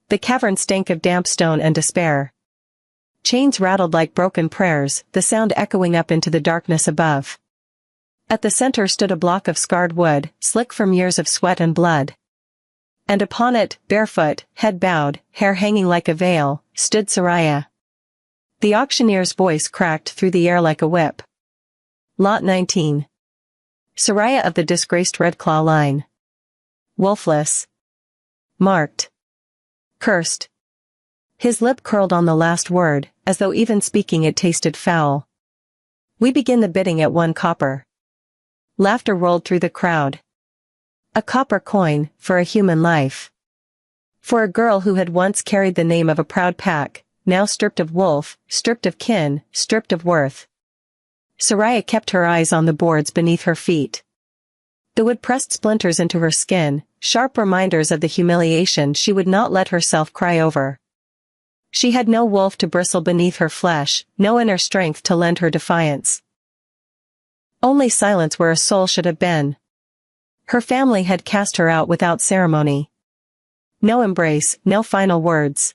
The cavern stank of damp stone and despair. Chains rattled like broken prayers, the sound echoing up into the darkness above. At the center stood a block of scarred wood, slick from years of sweat and blood. And upon it, barefoot, head bowed, hair hanging like a veil, stood Soraya. The auctioneer's voice cracked through the air like a whip. Lot 19. Soraya of the disgraced Red Claw line. Wolfless. Marked. Cursed. His lip curled on the last word, as though even speaking it tasted foul. We begin the bidding at 1 copper. Laughter rolled through the crowd. A copper coin, for a human life. For a girl who had once carried the name of a proud pack, now stripped of wolf, stripped of kin, stripped of worth. Soraya kept her eyes on the boards beneath her feet. The wood pressed splinters into her skin, sharp reminders of the humiliation she would not let herself cry over. She had no wolf to bristle beneath her flesh, no inner strength to lend her defiance. Only silence where a soul should have been. Her family had cast her out without ceremony. No embrace, no final words.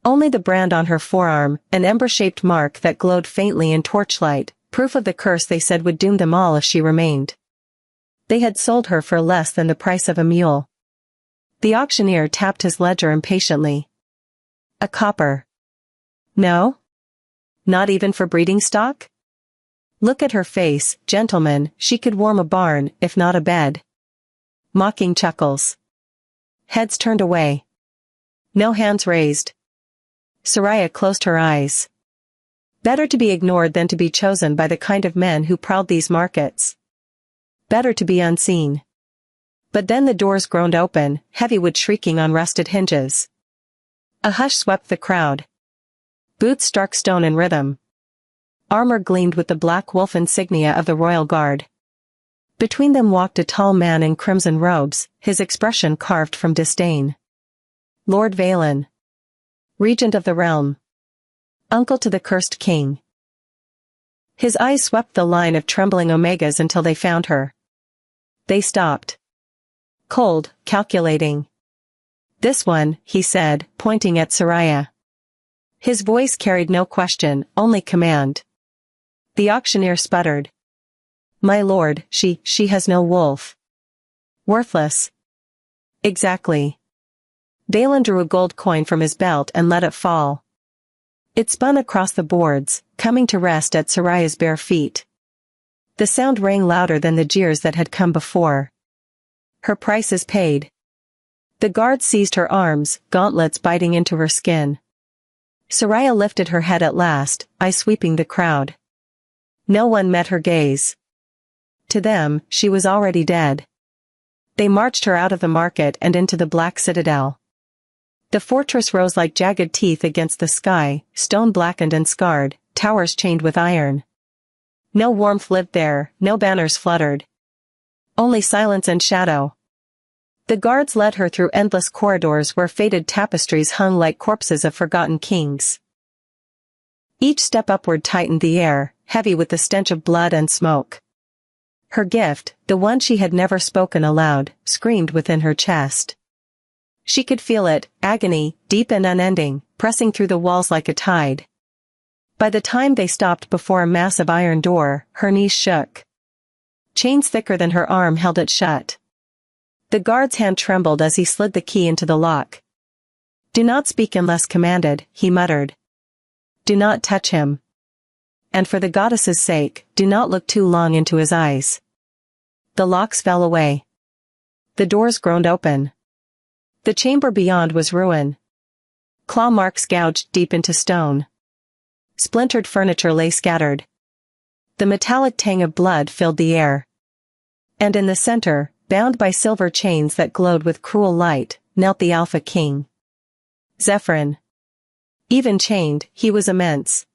Only the brand on her forearm, an ember-shaped mark that glowed faintly in torchlight, proof of the curse they said would doom them all if she remained. They had sold her for less than the price of a mule. The auctioneer tapped his ledger impatiently. A copper. No? Not even for breeding stock? Look at her face, gentlemen, she could warm a barn, if not a bed. Mocking chuckles. Heads turned away. No hands raised. Soraya closed her eyes. Better to be ignored than to be chosen by the kind of men who prowled these markets. Better to be unseen. But then the doors groaned open, heavy wood shrieking on rusted hinges. A hush swept the crowd. Boots struck stone in rhythm. Armor gleamed with the black wolf insignia of the royal guard. Between them walked a tall man in crimson robes, his expression carved from disdain. Lord Valen. Regent of the realm. Uncle to the cursed king. His eyes swept the line of trembling omegas until they found her. They stopped. Cold, calculating. This one, he said, pointing at Soraya. His voice carried no question, only command. The auctioneer sputtered. My lord, she has no wolf. Worthless. Exactly. Valen drew a gold coin from his belt and let it fall. It spun across the boards, coming to rest at Soraya's bare feet. The sound rang louder than the jeers that had come before. Her price is paid. The guard seized her arms, gauntlets biting into her skin. Soraya lifted her head at last, eyes sweeping the crowd. No one met her gaze. To them, she was already dead. They marched her out of the market and into the black citadel. The fortress rose like jagged teeth against the sky, stone blackened and scarred, towers chained with iron. No warmth lived there, no banners fluttered. Only silence and shadow. The guards led her through endless corridors where faded tapestries hung like corpses of forgotten kings. Each step upward tightened the air, heavy with the stench of blood and smoke. Her gift, the one she had never spoken aloud, screamed within her chest. She could feel it, agony, deep and unending, pressing through the walls like a tide. By the time they stopped before a massive iron door, her knees shook. Chains thicker than her arm held it shut. The guard's hand trembled as he slid the key into the lock. Do not speak unless commanded, he muttered. Do not touch him. And for the goddess's sake, do not look too long into his eyes. The locks fell away. The doors groaned open. The chamber beyond was ruin. Claw marks gouged deep into stone. Splintered furniture lay scattered. The metallic tang of blood filled the air. And in the center, bound by silver chains that glowed with cruel light, knelt the Alpha King. Zephyrin. Even chained, he was immense.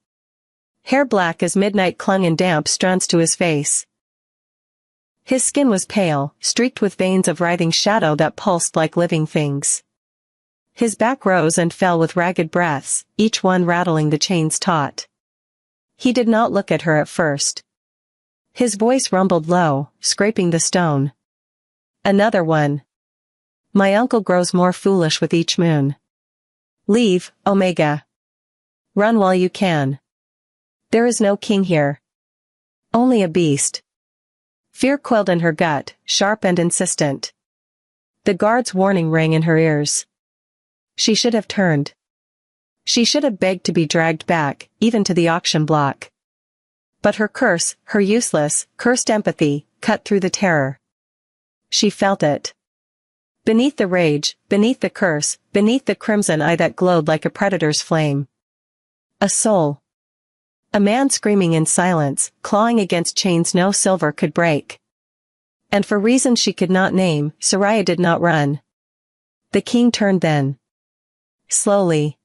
Hair black as midnight clung in damp strands to his face. His skin was pale, streaked with veins of writhing shadow that pulsed like living things. His back rose and fell with ragged breaths, each one rattling the chains taut. He did not look at her at first. His voice rumbled low, scraping the stone. Another one. My uncle grows more foolish with each moon. Leave, Omega. Run while you can. There is no king here. Only a beast. Fear quilled in her gut, sharp and insistent. The guard's warning rang in her ears. She should have turned. She should have begged to be dragged back, even to the auction block. But her curse, her useless, cursed empathy, cut through the terror. She felt it. Beneath the rage, beneath the curse, beneath the crimson eye that glowed like a predator's flame. A soul. A man screaming in silence, clawing against chains no silver could break. And for reasons she could not name, Soraya did not run. The king turned then. Slowly.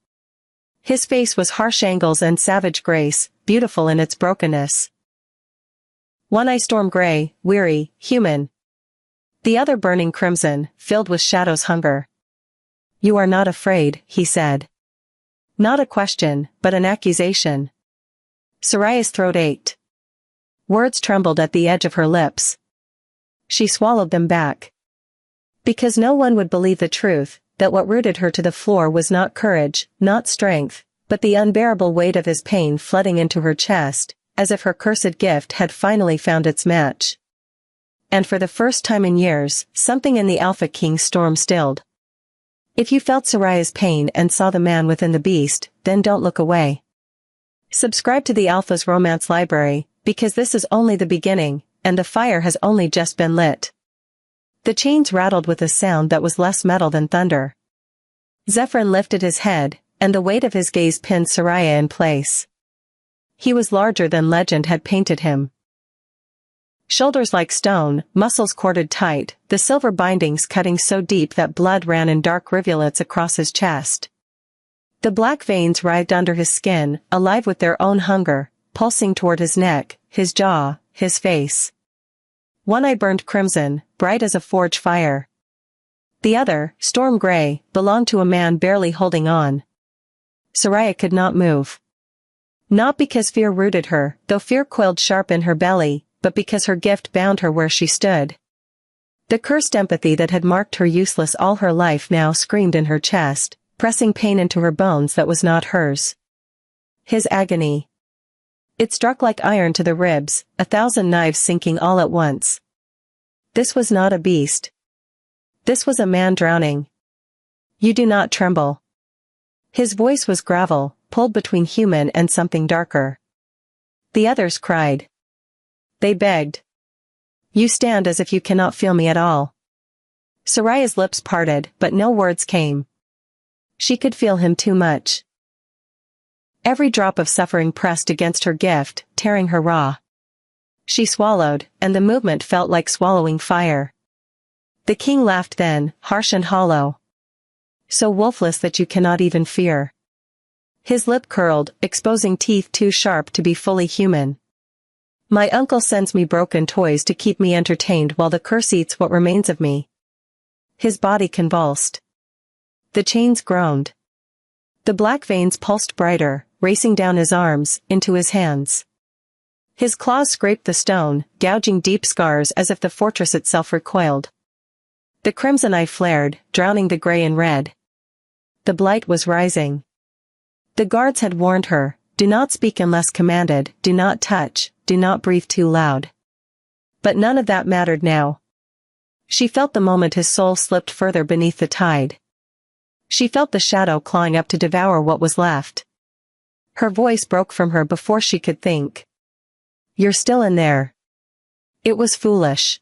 His face was harsh angles and savage grace, beautiful in its brokenness. One eye storm gray, weary, human. The other burning crimson, filled with shadow's hunger. You are not afraid, he said. Not a question, but an accusation. Soraya's throat ached. Words trembled at the edge of her lips. She swallowed them back. Because no one would believe the truth, that what rooted her to the floor was not courage, not strength, but the unbearable weight of his pain flooding into her chest, as if her cursed gift had finally found its match. And for the first time in years, something in the Alpha King's storm stilled. If you felt Soraya's pain and saw the man within the beast, then don't look away. Subscribe to the Alpha's Romance Library, because this is only the beginning, and the fire has only just been lit. The chains rattled with a sound that was less metal than thunder. Zephyrin lifted his head, and the weight of his gaze pinned Soraya in place. He was larger than legend had painted him. Shoulders like stone, muscles corded tight, the silver bindings cutting so deep that blood ran in dark rivulets across his chest. The black veins writhed under his skin, alive with their own hunger, pulsing toward his neck, his jaw, his face. One eye burned crimson, bright as a forge fire. The other, storm gray, belonged to a man barely holding on. Soraya could not move. Not because fear rooted her, though fear quilled sharp in her belly, but because her gift bound her where she stood. The cursed empathy that had marked her useless all her life now screamed in her chest, pressing pain into her bones that was not hers. His agony. It struck like iron to the ribs, 1,000 knives sinking all at once. This was not a beast. This was a man drowning. You do not tremble. His voice was gravel, pulled between human and something darker. The others cried. They begged. You stand as if you cannot feel me at all. Soraya's lips parted, but no words came. She could feel him too much. Every drop of suffering pressed against her gift, tearing her raw. She swallowed, and the movement felt like swallowing fire. The king laughed then, harsh and hollow. So wolfless that you cannot even fear. His lip curled, exposing teeth too sharp to be fully human. My uncle sends me broken toys to keep me entertained while the curse eats what remains of me. His body convulsed. The chains groaned. The black veins pulsed brighter, racing down his arms, into his hands. His claws scraped the stone, gouging deep scars as if the fortress itself recoiled. The crimson eye flared, drowning the gray in red. The blight was rising. The guards had warned her, do not speak unless commanded, do not touch, do not breathe too loud. But none of that mattered now. She felt the moment his soul slipped further beneath the tide. She felt the shadow clawing up to devour what was left. Her voice broke from her before she could think. You're still in there. It was foolish.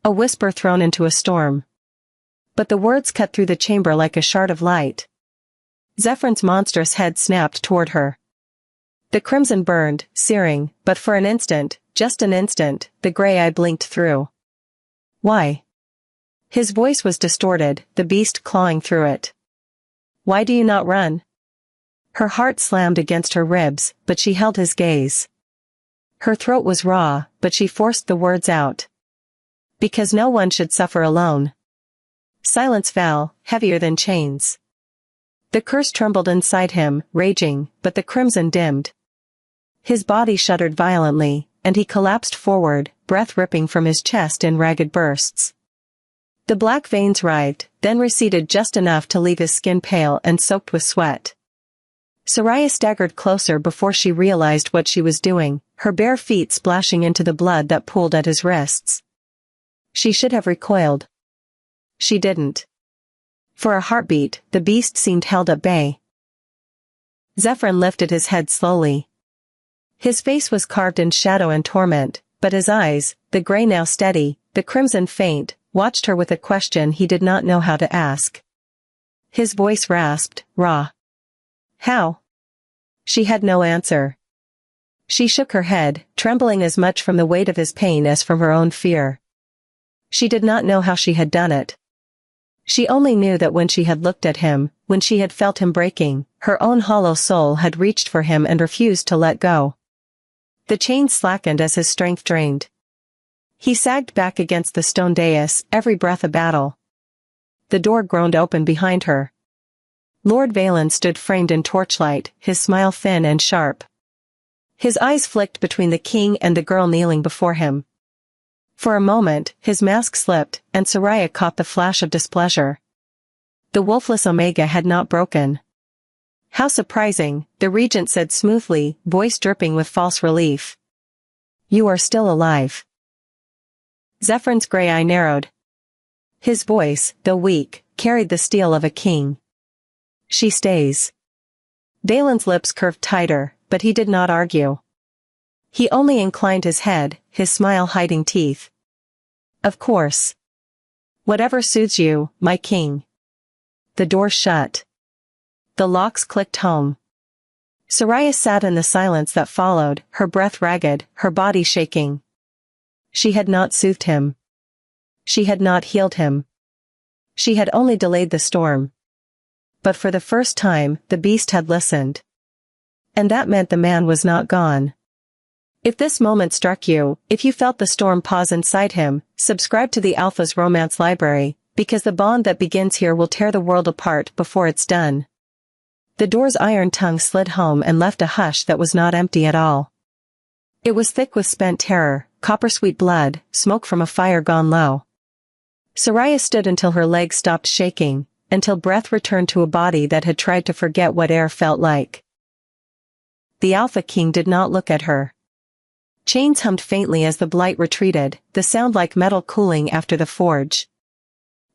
A whisper thrown into a storm. But the words cut through the chamber like a shard of light. Zephyrin's monstrous head snapped toward her. The crimson burned, searing, but for an instant, just an instant, the gray eye blinked through. Why? His voice was distorted, the beast clawing through it. Why do you not run? Her heart slammed against her ribs, but she held his gaze. Her throat was raw, but she forced the words out. Because no one should suffer alone. Silence fell, heavier than chains. The curse trembled inside him, raging, but the crimson dimmed. His body shuddered violently, and he collapsed forward, breath ripping from his chest in ragged bursts. The black veins writhed, then receded just enough to leave his skin pale and soaked with sweat. Soraya staggered closer before she realized what she was doing, her bare feet splashing into the blood that pooled at his wrists. She should have recoiled. She didn't. For a heartbeat, the beast seemed held at bay. Zephyrin lifted his head slowly. His face was carved in shadow and torment, but his eyes, the gray now steady, the crimson faint, watched her with a question he did not know how to ask. His voice rasped, raw. How? She had no answer. She shook her head, trembling as much from the weight of his pain as from her own fear. She did not know how she had done it. She only knew that when she had looked at him, when she had felt him breaking, her own hollow soul had reached for him and refused to let go. The chains slackened as his strength drained. He sagged back against the stone dais, every breath a battle. The door groaned open behind her. Lord Valen stood framed in torchlight, his smile thin and sharp. His eyes flicked between the king and the girl kneeling before him. For a moment, his mask slipped, and Soraya caught the flash of displeasure. The wolfless Omega had not broken. How surprising, the regent said smoothly, voice dripping with false relief. You are still alive. Zephyr's gray eye narrowed. His voice, though weak, carried the steel of a king. She stays. Valen's lips curved tighter, but he did not argue. He only inclined his head, his smile hiding teeth. Of course. Whatever suits you, my king. The door shut. The locks clicked home. Soraya sat in the silence that followed, her breath ragged, her body shaking. She had not soothed him. She had not healed him. She had only delayed the storm. But for the first time, the beast had listened. And that meant the man was not gone. If this moment struck you, if you felt the storm pause inside him, subscribe to the Alpha's Romance Library, because the bond that begins here will tear the world apart before it's done. The door's iron tongue slid home and left a hush that was not empty at all. It was thick with spent terror, copper-sweet blood, smoke from a fire gone low. Soraya stood until her legs stopped shaking, until breath returned to a body that had tried to forget what air felt like. The Alpha King did not look at her. Chains hummed faintly as the blight retreated, the sound like metal cooling after the forge.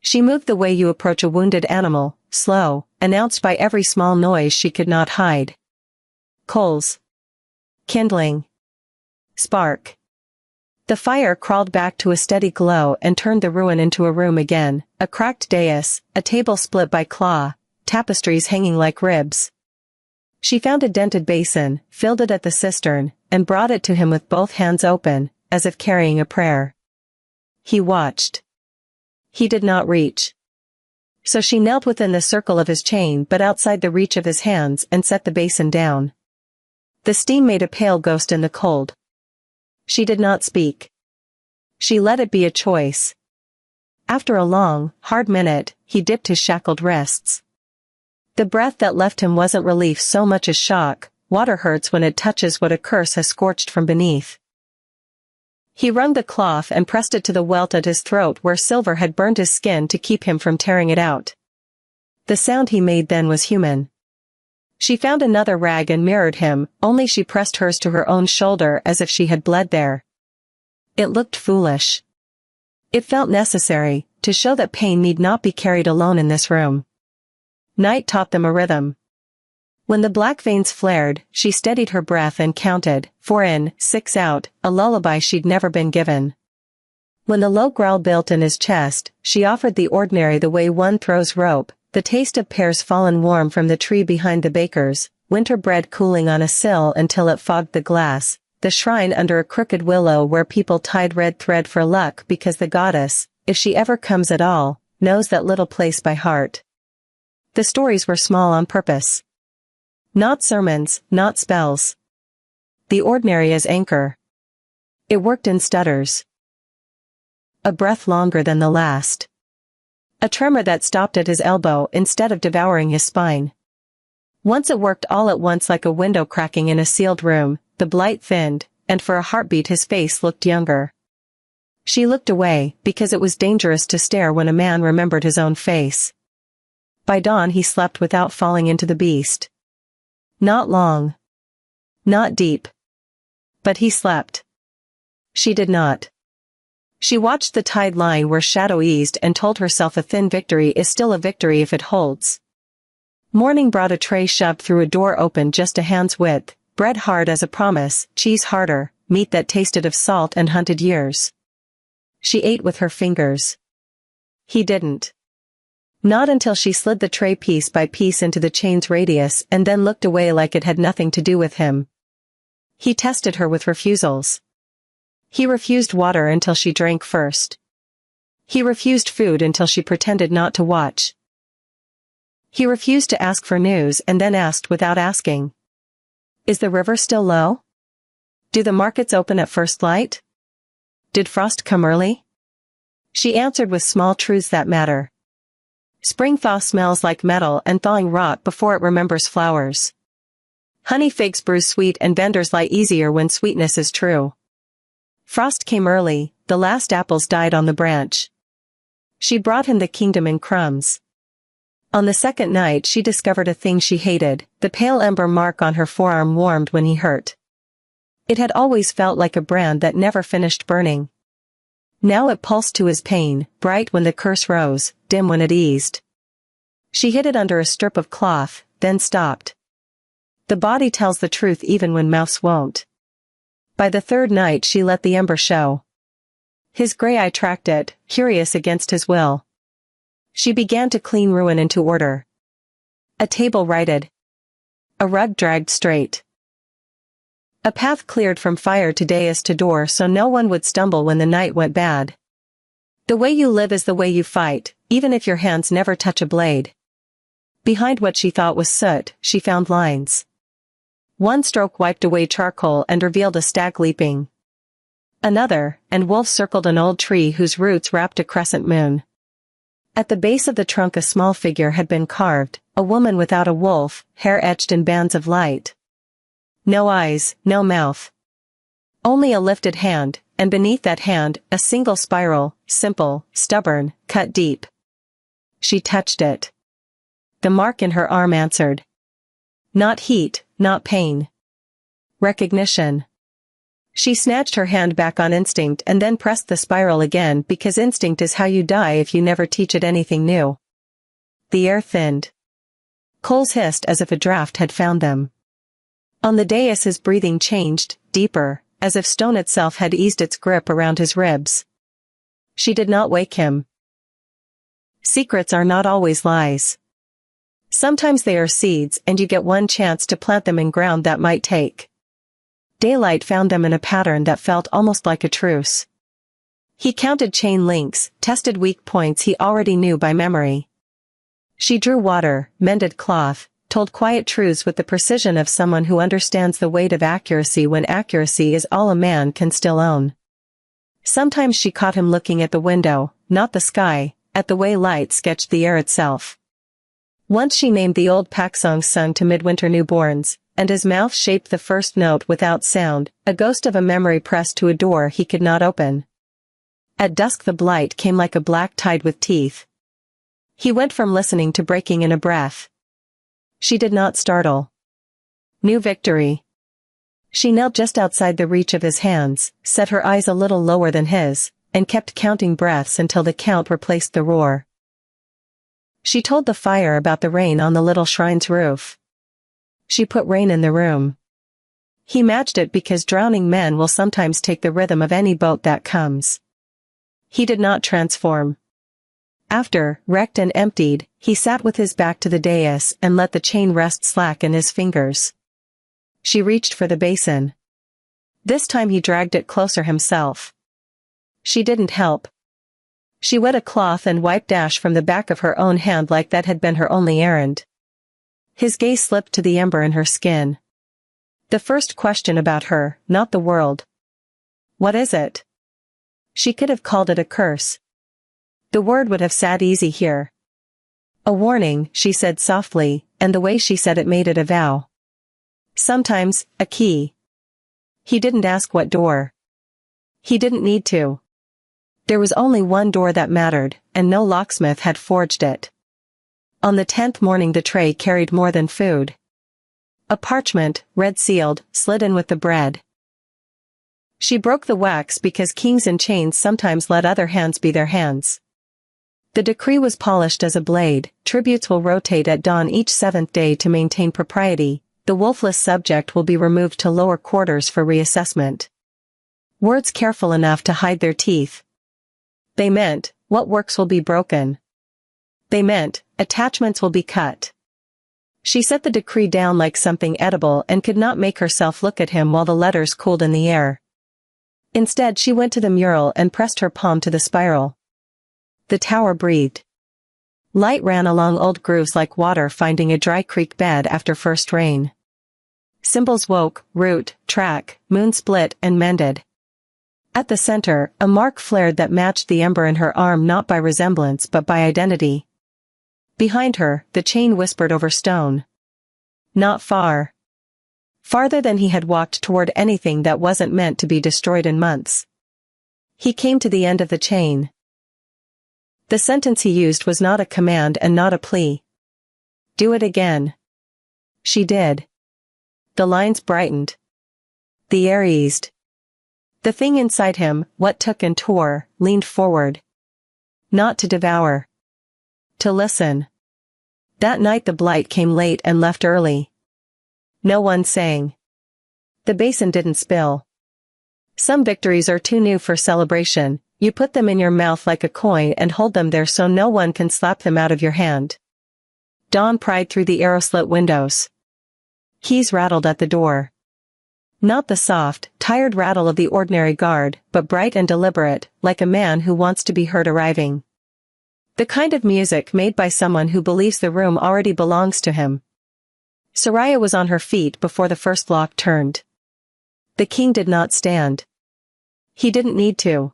She moved the way you approach a wounded animal, slow, announced by every small noise she could not hide. Coals. Kindling. Spark. The fire crawled back to a steady glow and turned the ruin into a room again, a cracked dais, a table split by claw, tapestries hanging like ribs. She found a dented basin, filled it at the cistern, and brought it to him with both hands open, as if carrying a prayer. He watched. He did not reach. So she knelt within the circle of his chain but outside the reach of his hands and set the basin down. The steam made a pale ghost in the cold. She did not speak. She let it be a choice. After a long, hard minute, he dipped his shackled wrists. The breath that left him wasn't relief so much as shock. Water hurts when it touches what a curse has scorched from beneath. He wrung the cloth and pressed it to the welt at his throat where silver had burned his skin to keep him from tearing it out. The sound he made then was human. She found another rag and mirrored him, only she pressed hers to her own shoulder as if she had bled there. It looked foolish. It felt necessary, to show that pain need not be carried alone in this room. Night taught them a rhythm. When the black veins flared, she steadied her breath and counted, 4 in, 6 out, a lullaby she'd never been given. When the low growl built in his chest, she offered the ordinary the way one throws rope, the taste of pears fallen warm from the tree behind the baker's, winter bread cooling on a sill until it fogged the glass, the shrine under a crooked willow where people tied red thread for luck because the goddess, if she ever comes at all, knows that little place by heart. The stories were small on purpose. Not sermons, not spells. The ordinary as anchor. It worked in stutters. A breath longer than the last. A tremor that stopped at his elbow instead of devouring his spine. Once it worked all at once like a window cracking in a sealed room, the blight thinned, and for a heartbeat his face looked younger. She looked away, because it was dangerous to stare when a man remembered his own face. By dawn he slept without falling into the beast. Not long. Not deep. But he slept. She did not. She watched the tide line where shadow eased and told herself a thin victory is still a victory if it holds. Morning brought a tray shoved through a door open just a hand's width, bread hard as a promise, cheese harder, meat that tasted of salt and hunted years. She ate with her fingers. He didn't. Not until she slid the tray piece by piece into the chain's radius and then looked away like it had nothing to do with him. He tested her with refusals. He refused water until she drank first. He refused food until she pretended not to watch. He refused to ask for news and then asked without asking. Is the river still low? Do the markets open at first light? Did frost come early? She answered with small truths that matter. Spring thaw smells like metal and thawing rot before it remembers flowers. Honey figs bruise sweet and vendors lie easier when sweetness is true. Frost came early, the last apples died on the branch. She brought him the kingdom in crumbs. On the second night she discovered a thing she hated, the pale ember mark on her forearm warmed when he hurt. It had always felt like a brand that never finished burning. Now it pulsed to his pain, bright when the curse rose, dim when it eased. She hid it under a strip of cloth, then stopped. The body tells the truth even when mouths won't. By the third night she let the ember show. His gray eye tracked it, curious against his will. She began to clean ruin into order. A table righted. A rug dragged straight. A path cleared from fire to dais to door so no one would stumble when the night went bad. The way you live is the way you fight, even if your hands never touch a blade. Behind what she thought was soot, she found lines. One stroke wiped away charcoal and revealed a stag leaping. Another, and wolf circled an old tree whose roots wrapped a crescent moon. At the base of the trunk a small figure had been carved, a woman without a wolf, hair etched in bands of light. No eyes, no mouth. Only a lifted hand, and beneath that hand, a single spiral, simple, stubborn, cut deep. She touched it. The mark in her arm answered. Not heat, not pain. Recognition. She snatched her hand back on instinct and then pressed the spiral again because instinct is how you die if you never teach it anything new. The air thinned. Coals hissed as if a draft had found them. On the dais his breathing changed, deeper, as if stone itself had eased its grip around his ribs. She did not wake him. Secrets are not always lies. Sometimes they are seeds and you get one chance to plant them in ground that might take. Daylight found them in a pattern that felt almost like a truce. He counted chain links, tested weak points he already knew by memory. She drew water, mended cloth, told quiet truths with the precision of someone who understands the weight of accuracy when accuracy is all a man can still own. Sometimes she caught him looking at the window, not the sky, at the way light sketched the air itself. Once she named the old pack songs sung to midwinter newborns, and his mouth shaped the first note without sound, a ghost of a memory pressed to a door he could not open. At dusk the blight came like a black tide with teeth. He went from listening to breaking in a breath. She did not startle. New victory. She knelt just outside the reach of his hands, set her eyes a little lower than his, and kept counting breaths until the count replaced the roar. She told the fire about the rain on the little shrine's roof. She put rain in the room. He matched it because drowning men will sometimes take the rhythm of any boat that comes. He did not transform. After, wrecked and emptied, he sat with his back to the dais and let the chain rest slack in his fingers. She reached for the basin. This time he dragged it closer himself. She didn't help. She wet a cloth and wiped ash from the back of her own hand like that had been her only errand. His gaze slipped to the ember in her skin. The first question about her, not the world. What is it? She could have called it a curse. The word would have sat easy here. A warning, she said softly, and the way she said it made it a vow. Sometimes, a key. He didn't ask what door. He didn't need to. There was only one door that mattered, and no locksmith had forged it. On the 10th morning the tray carried more than food. A parchment, red-sealed, slid in with the bread. She broke the wax because kings in chains sometimes let other hands be their hands. The decree was polished as a blade. Tributes will rotate at dawn each 7th day to maintain propriety. The wolfless subject will be removed to lower quarters for reassessment. Words careful enough to hide their teeth. They meant, what works will be broken. They meant, attachments will be cut. She set the decree down like something edible and could not make herself look at him while the letters cooled in the air. Instead she went to the mural and pressed her palm to the spiral. The tower breathed. Light ran along old grooves like water finding a dry creek bed after first rain. Symbols woke, root, track, moon split and mended. At the center, a mark flared that matched the ember in her arm not by resemblance but by identity. Behind her, the chain whispered over stone. Not far. Farther than he had walked toward anything that wasn't meant to be destroyed in months. He came to the end of the chain. The sentence he used was not a command and not a plea. Do it again. She did. The lines brightened. The air eased. The thing inside him, what took and tore, leaned forward. Not to devour. To listen. That night the blight came late and left early. No one sang. The basin didn't spill. Some victories are too new for celebration. You put them in your mouth like a coin and hold them there so no one can slap them out of your hand. Dawn pried through the arrow-slit windows. Keys rattled at the door. Not the soft, tired rattle of the ordinary guard, but bright and deliberate, like a man who wants to be heard arriving. The kind of music made by someone who believes the room already belongs to him. Soraya was on her feet before the first lock turned. The king did not stand. He didn't need to.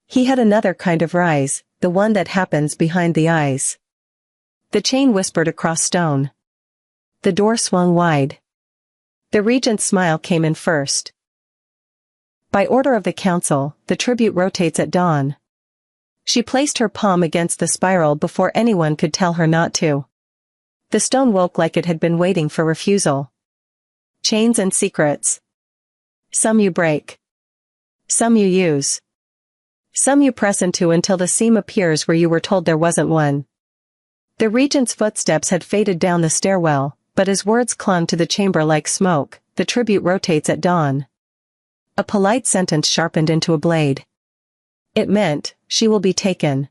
He had another kind of rise, the one that happens behind the eyes. The chain whispered across stone. The door swung wide. The regent's smile came in first. By order of the council, the tribute rotates at dawn. She placed her palm against the spiral before anyone could tell her not to. The stone woke like it had been waiting for refusal. Chains and secrets. Some you break. Some you use. Some you press into until the seam appears where you were told there wasn't one. The regent's footsteps had faded down the stairwell, but his words clung to the chamber like smoke. The tribute rotates at dawn. A polite sentence sharpened into a blade. It meant, she will be taken.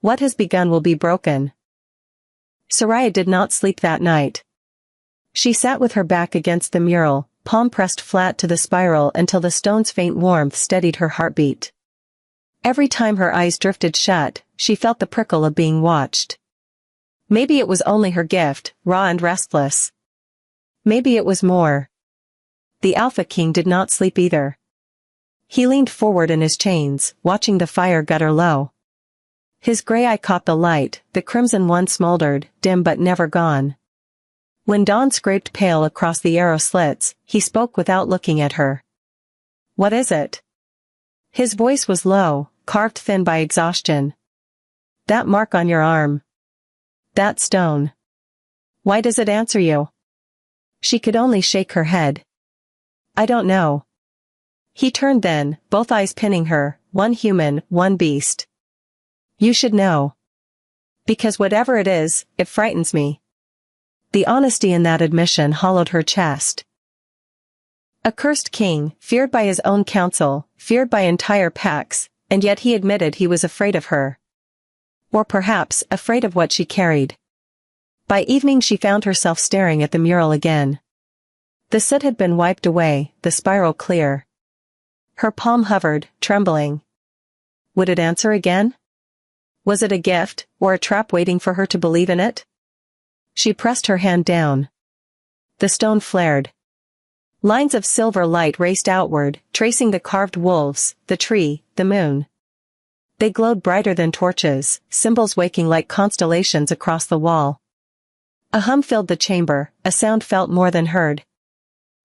What has begun will be broken. Soraya did not sleep that night. She sat with her back against the mural, palm pressed flat to the spiral until the stone's faint warmth steadied her heartbeat. Every time her eyes drifted shut, she felt the prickle of being watched. Maybe it was only her gift, raw and restless. Maybe it was more. The Alpha King did not sleep either. He leaned forward in his chains, watching the fire gutter low. His gray eye caught the light, the crimson one smoldered, dim but never gone. When dawn scraped pale across the arrow slits, he spoke without looking at her. What is it? His voice was low, carved thin by exhaustion. That mark on your arm. That stone. Why does it answer you? She could only shake her head. I don't know. He turned then, both eyes pinning her, one human, one beast. You should know. Because whatever it is, it frightens me. The honesty in that admission hollowed her chest. A cursed king, feared by his own council, feared by entire packs, and yet he admitted he was afraid of her. Or perhaps, afraid of what she carried. By evening she found herself staring at the mural again. The soot had been wiped away, the spiral clear. Her palm hovered, trembling. Would it answer again? Was it a gift, or a trap waiting for her to believe in it? She pressed her hand down. The stone flared. Lines of silver light raced outward, tracing the carved wolves, the tree, the moon. They glowed brighter than torches, symbols waking like constellations across the wall. A hum filled the chamber, a sound felt more than heard.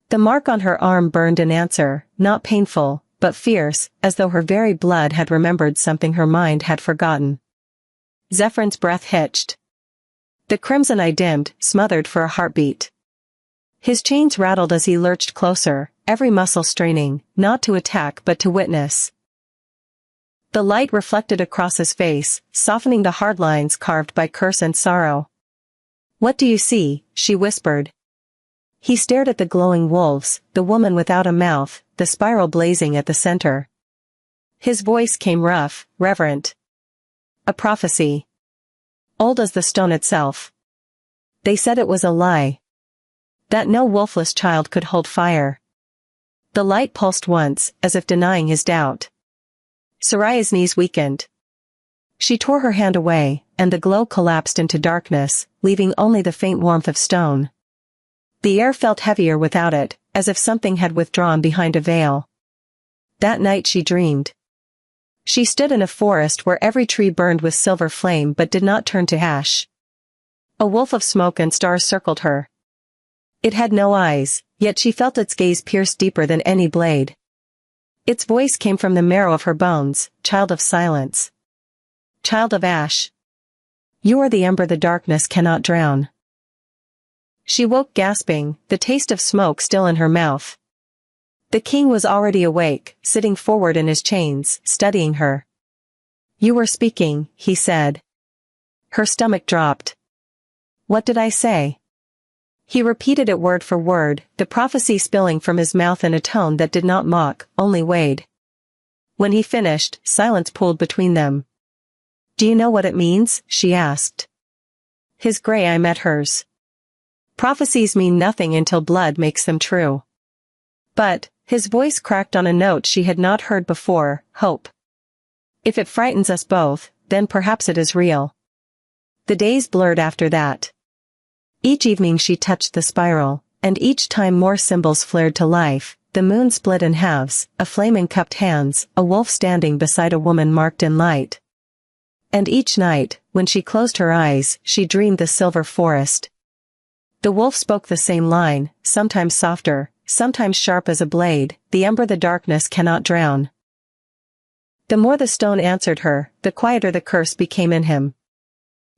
The mark on her arm burned in answer, not painful, but fierce, as though her very blood had remembered something her mind had forgotten. Zephyr's breath hitched. The crimson eye dimmed, smothered for a heartbeat. His chains rattled as he lurched closer, every muscle straining, not to attack but to witness. The light reflected across his face, softening the hard lines carved by curse and sorrow. "What do you see?" she whispered. He stared at the glowing wolves, the woman without a mouth, the spiral blazing at the center. His voice came rough, reverent. "A prophecy. Old as the stone itself. They said it was a lie. That no wolfless child could hold fire." The light pulsed once, as if denying his doubt. Soraya's knees weakened. She tore her hand away, and the glow collapsed into darkness, leaving only the faint warmth of stone. The air felt heavier without it, as if something had withdrawn behind a veil. That night she dreamed. She stood in a forest where every tree burned with silver flame but did not turn to ash. A wolf of smoke and stars circled her. It had no eyes, yet she felt its gaze pierce deeper than any blade. Its voice came from the marrow of her bones, "Child of silence. Child of ash. You are the ember the darkness cannot drown." She woke gasping, the taste of smoke still in her mouth. The king was already awake, sitting forward in his chains, studying her. "You were speaking," he said. Her stomach dropped. "What did I say?" He repeated it word for word, the prophecy spilling from his mouth in a tone that did not mock, only weighed. When he finished, silence pooled between them. "Do you know what it means?" she asked. His gray eye met hers. "Prophecies mean nothing until blood makes them true." But, his voice cracked on a note she had not heard before, hope. "If it frightens us both, then perhaps it is real." The days blurred after that. Each evening she touched the spiral, and each time more symbols flared to life, the moon split in halves, a flame in cupped hands, a wolf standing beside a woman marked in light. And each night, when she closed her eyes, she dreamed the silver forest. The wolf spoke the same line, sometimes softer, sometimes sharp as a blade, "The ember the darkness cannot drown." The more the stone answered her, the quieter the curse became in him.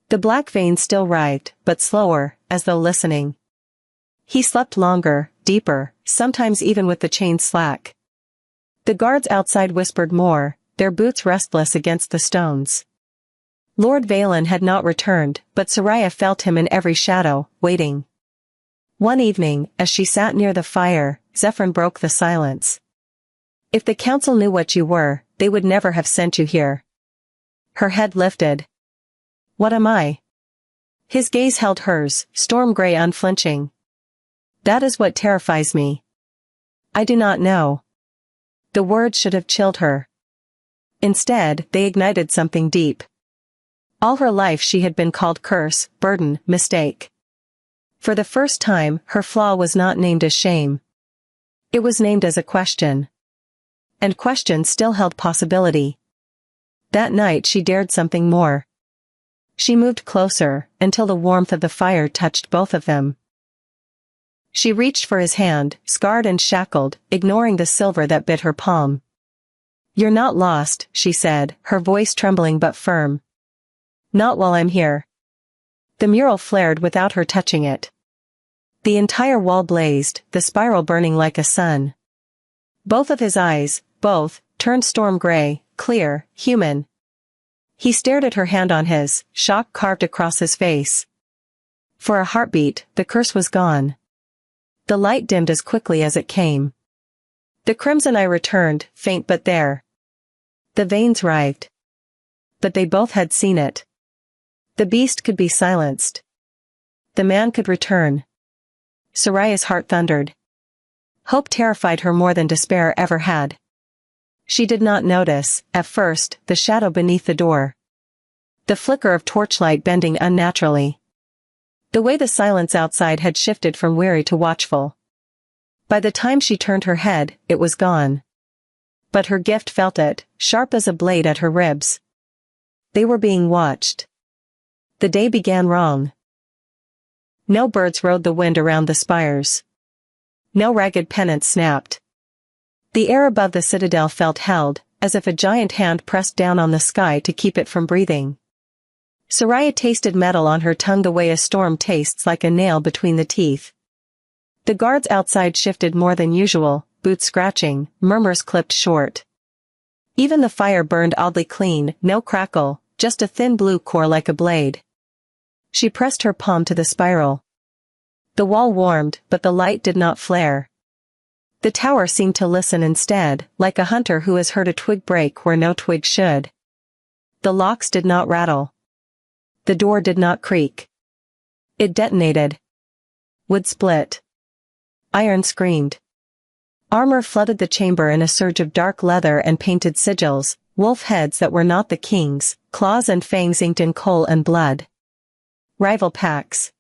The black veins still writhed, but slower, as though listening. He slept longer, deeper, sometimes even with the chains slack. The guards outside whispered more, their boots restless against the stones. Lord Valen had not returned, but Soraya felt him in every shadow, waiting. One evening, as she sat near the fire, Zephyr broke the silence. "If the council knew what you were, they would never have sent you here." Her head lifted. "What am I?" His gaze held hers, storm gray unflinching. "That is what terrifies me. I do not know." The words should have chilled her. Instead, they ignited something deep. All her life she had been called curse, burden, mistake. For the first time, her flaw was not named as shame. It was named as a question. And question still held possibility. That night she dared something more. She moved closer, until the warmth of the fire touched both of them. She reached for his hand, scarred and shackled, ignoring the silver that bit her palm. "You're not lost," she said, her voice trembling but firm. "Not while I'm here." The mural flared without her touching it. The entire wall blazed, the spiral burning like a sun. Both of his eyes, both, turned storm gray, clear, human. He stared at her hand on his, shock carved across his face. For a heartbeat, the curse was gone. The light dimmed as quickly as it came. The crimson eye returned, faint but there. The veins writhed. But they both had seen it. The beast could be silenced. The man could return. Soraya's heart thundered. Hope terrified her more than despair ever had. She did not notice, at first, the shadow beneath the door. The flicker of torchlight bending unnaturally. The way the silence outside had shifted from weary to watchful. By the time she turned her head, it was gone. But her gift felt it, sharp as a blade at her ribs. They were being watched. The day began wrong. No birds rode the wind around the spires. No ragged pennants snapped. The air above the citadel felt held, as if a giant hand pressed down on the sky to keep it from breathing. Soraya tasted metal on her tongue the way a storm tastes, like a nail between the teeth. The guards outside shifted more than usual, boots scratching, murmurs clipped short. Even the fire burned oddly clean, no crackle, just a thin blue core like a blade. She pressed her palm to the spiral. The wall warmed, but the light did not flare. The tower seemed to listen instead, like a hunter who has heard a twig break where no twig should. The locks did not rattle. The door did not creak. It detonated. Wood split. Iron screamed. Armor flooded the chamber in a surge of dark leather and painted sigils, wolf heads that were not the king's, claws and fangs inked in coal and blood. Rival packs.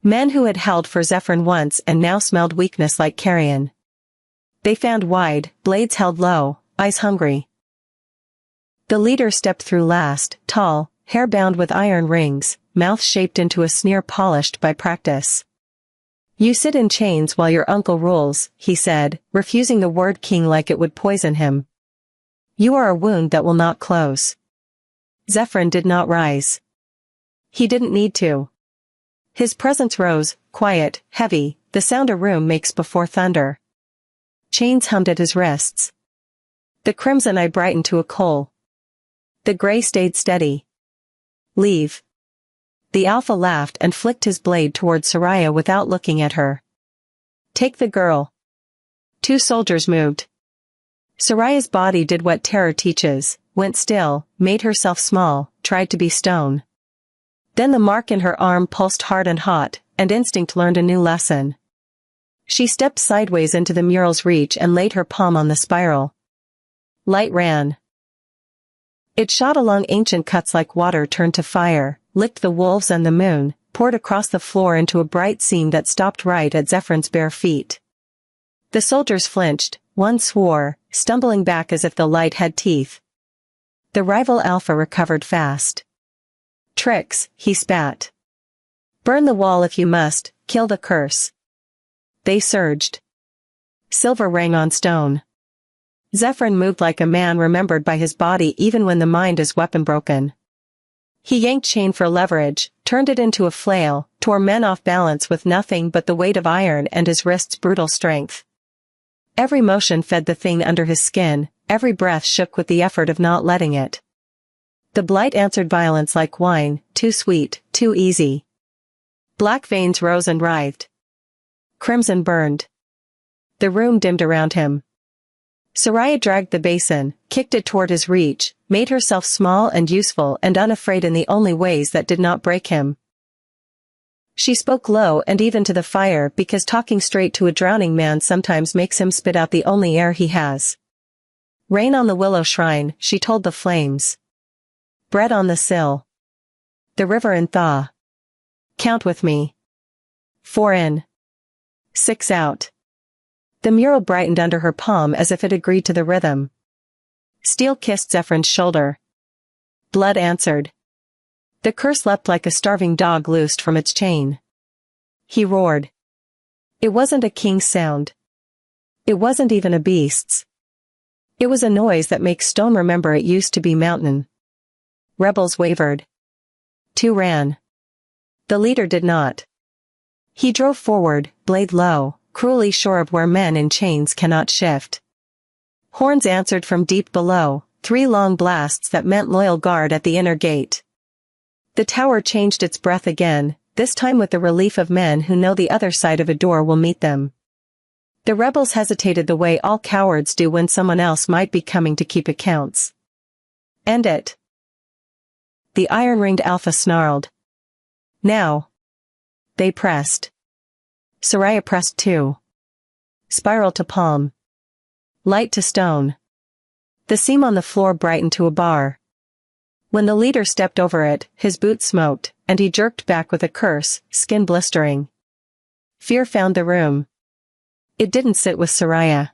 Men who had held for Zephyrin once and now smelled weakness like carrion. They fanned wide, blades held low, eyes hungry. The leader stepped through last, tall, hair bound with iron rings, mouth shaped into a sneer polished by practice. "You sit in chains while your uncle rules," he said, refusing the word king like it would poison him. "You are a wound that will not close." Zephyrin did not rise. He didn't need to. His presence rose, quiet, heavy, the sound a room makes before thunder. Chains hummed at his wrists. The crimson eye brightened to a coal. The gray stayed steady. "Leave." The alpha laughed and flicked his blade toward Soraya without looking at her. "Take the girl." 2 soldiers moved. Soraya's body did what terror teaches, went still, made herself small, tried to be stone. Then the mark in her arm pulsed hard and hot, and instinct learned a new lesson. She stepped sideways into the mural's reach and laid her palm on the spiral. Light ran. It shot along ancient cuts like water turned to fire, licked the wolves and the moon, poured across the floor into a bright seam that stopped right at Zephyr's bare feet. The soldiers flinched, one swore, stumbling back as if the light had teeth. The rival alpha recovered fast. "Tricks," he spat. "Burn the wall if you must, kill the curse." They surged. Silver rang on stone. Zephyrin moved like a man remembered by his body even when the mind is weapon broken. He yanked chain for leverage, turned it into a flail, tore men off balance with nothing but the weight of iron and his wrist's brutal strength. Every motion fed the thing under his skin, every breath shook with the effort of not letting it. The blight answered violence like wine, too sweet, too easy. Black veins rose and writhed. Crimson burned. The room dimmed around him. Soraya dragged the basin, kicked it toward his reach, made herself small and useful and unafraid in the only ways that did not break him. She spoke low and even to the fire because talking straight to a drowning man sometimes makes him spit out the only air he has. "Rain on the willow shrine," she told the flames. "Bread on the sill. The river in thaw. Count with me. 4 in. 6 out." The mural brightened under her palm as if it agreed to the rhythm. Steel kissed Zephyr's shoulder. Blood answered. The curse leapt like a starving dog loosed from its chain. He roared. It wasn't a king's sound. It wasn't even a beast's. It was a noise that makes stone remember it used to be mountain. Rebels wavered. 2 ran. The leader did not. He drove forward, blade low, cruelly sure of where men in chains cannot shift. Horns answered from deep below, 3 long blasts that meant loyal guard at the inner gate. The tower changed its breath again, this time with the relief of men who know the other side of a door will meet them. The rebels hesitated the way all cowards do when someone else might be coming to keep accounts. "End it." The iron-ringed alpha snarled. "Now." They pressed. Soraya pressed too. Spiral to palm. Light to stone. The seam on the floor brightened to a bar. When the leader stepped over it, his boot smoked, and he jerked back with a curse, skin blistering. Fear found the room. It didn't sit with Soraya.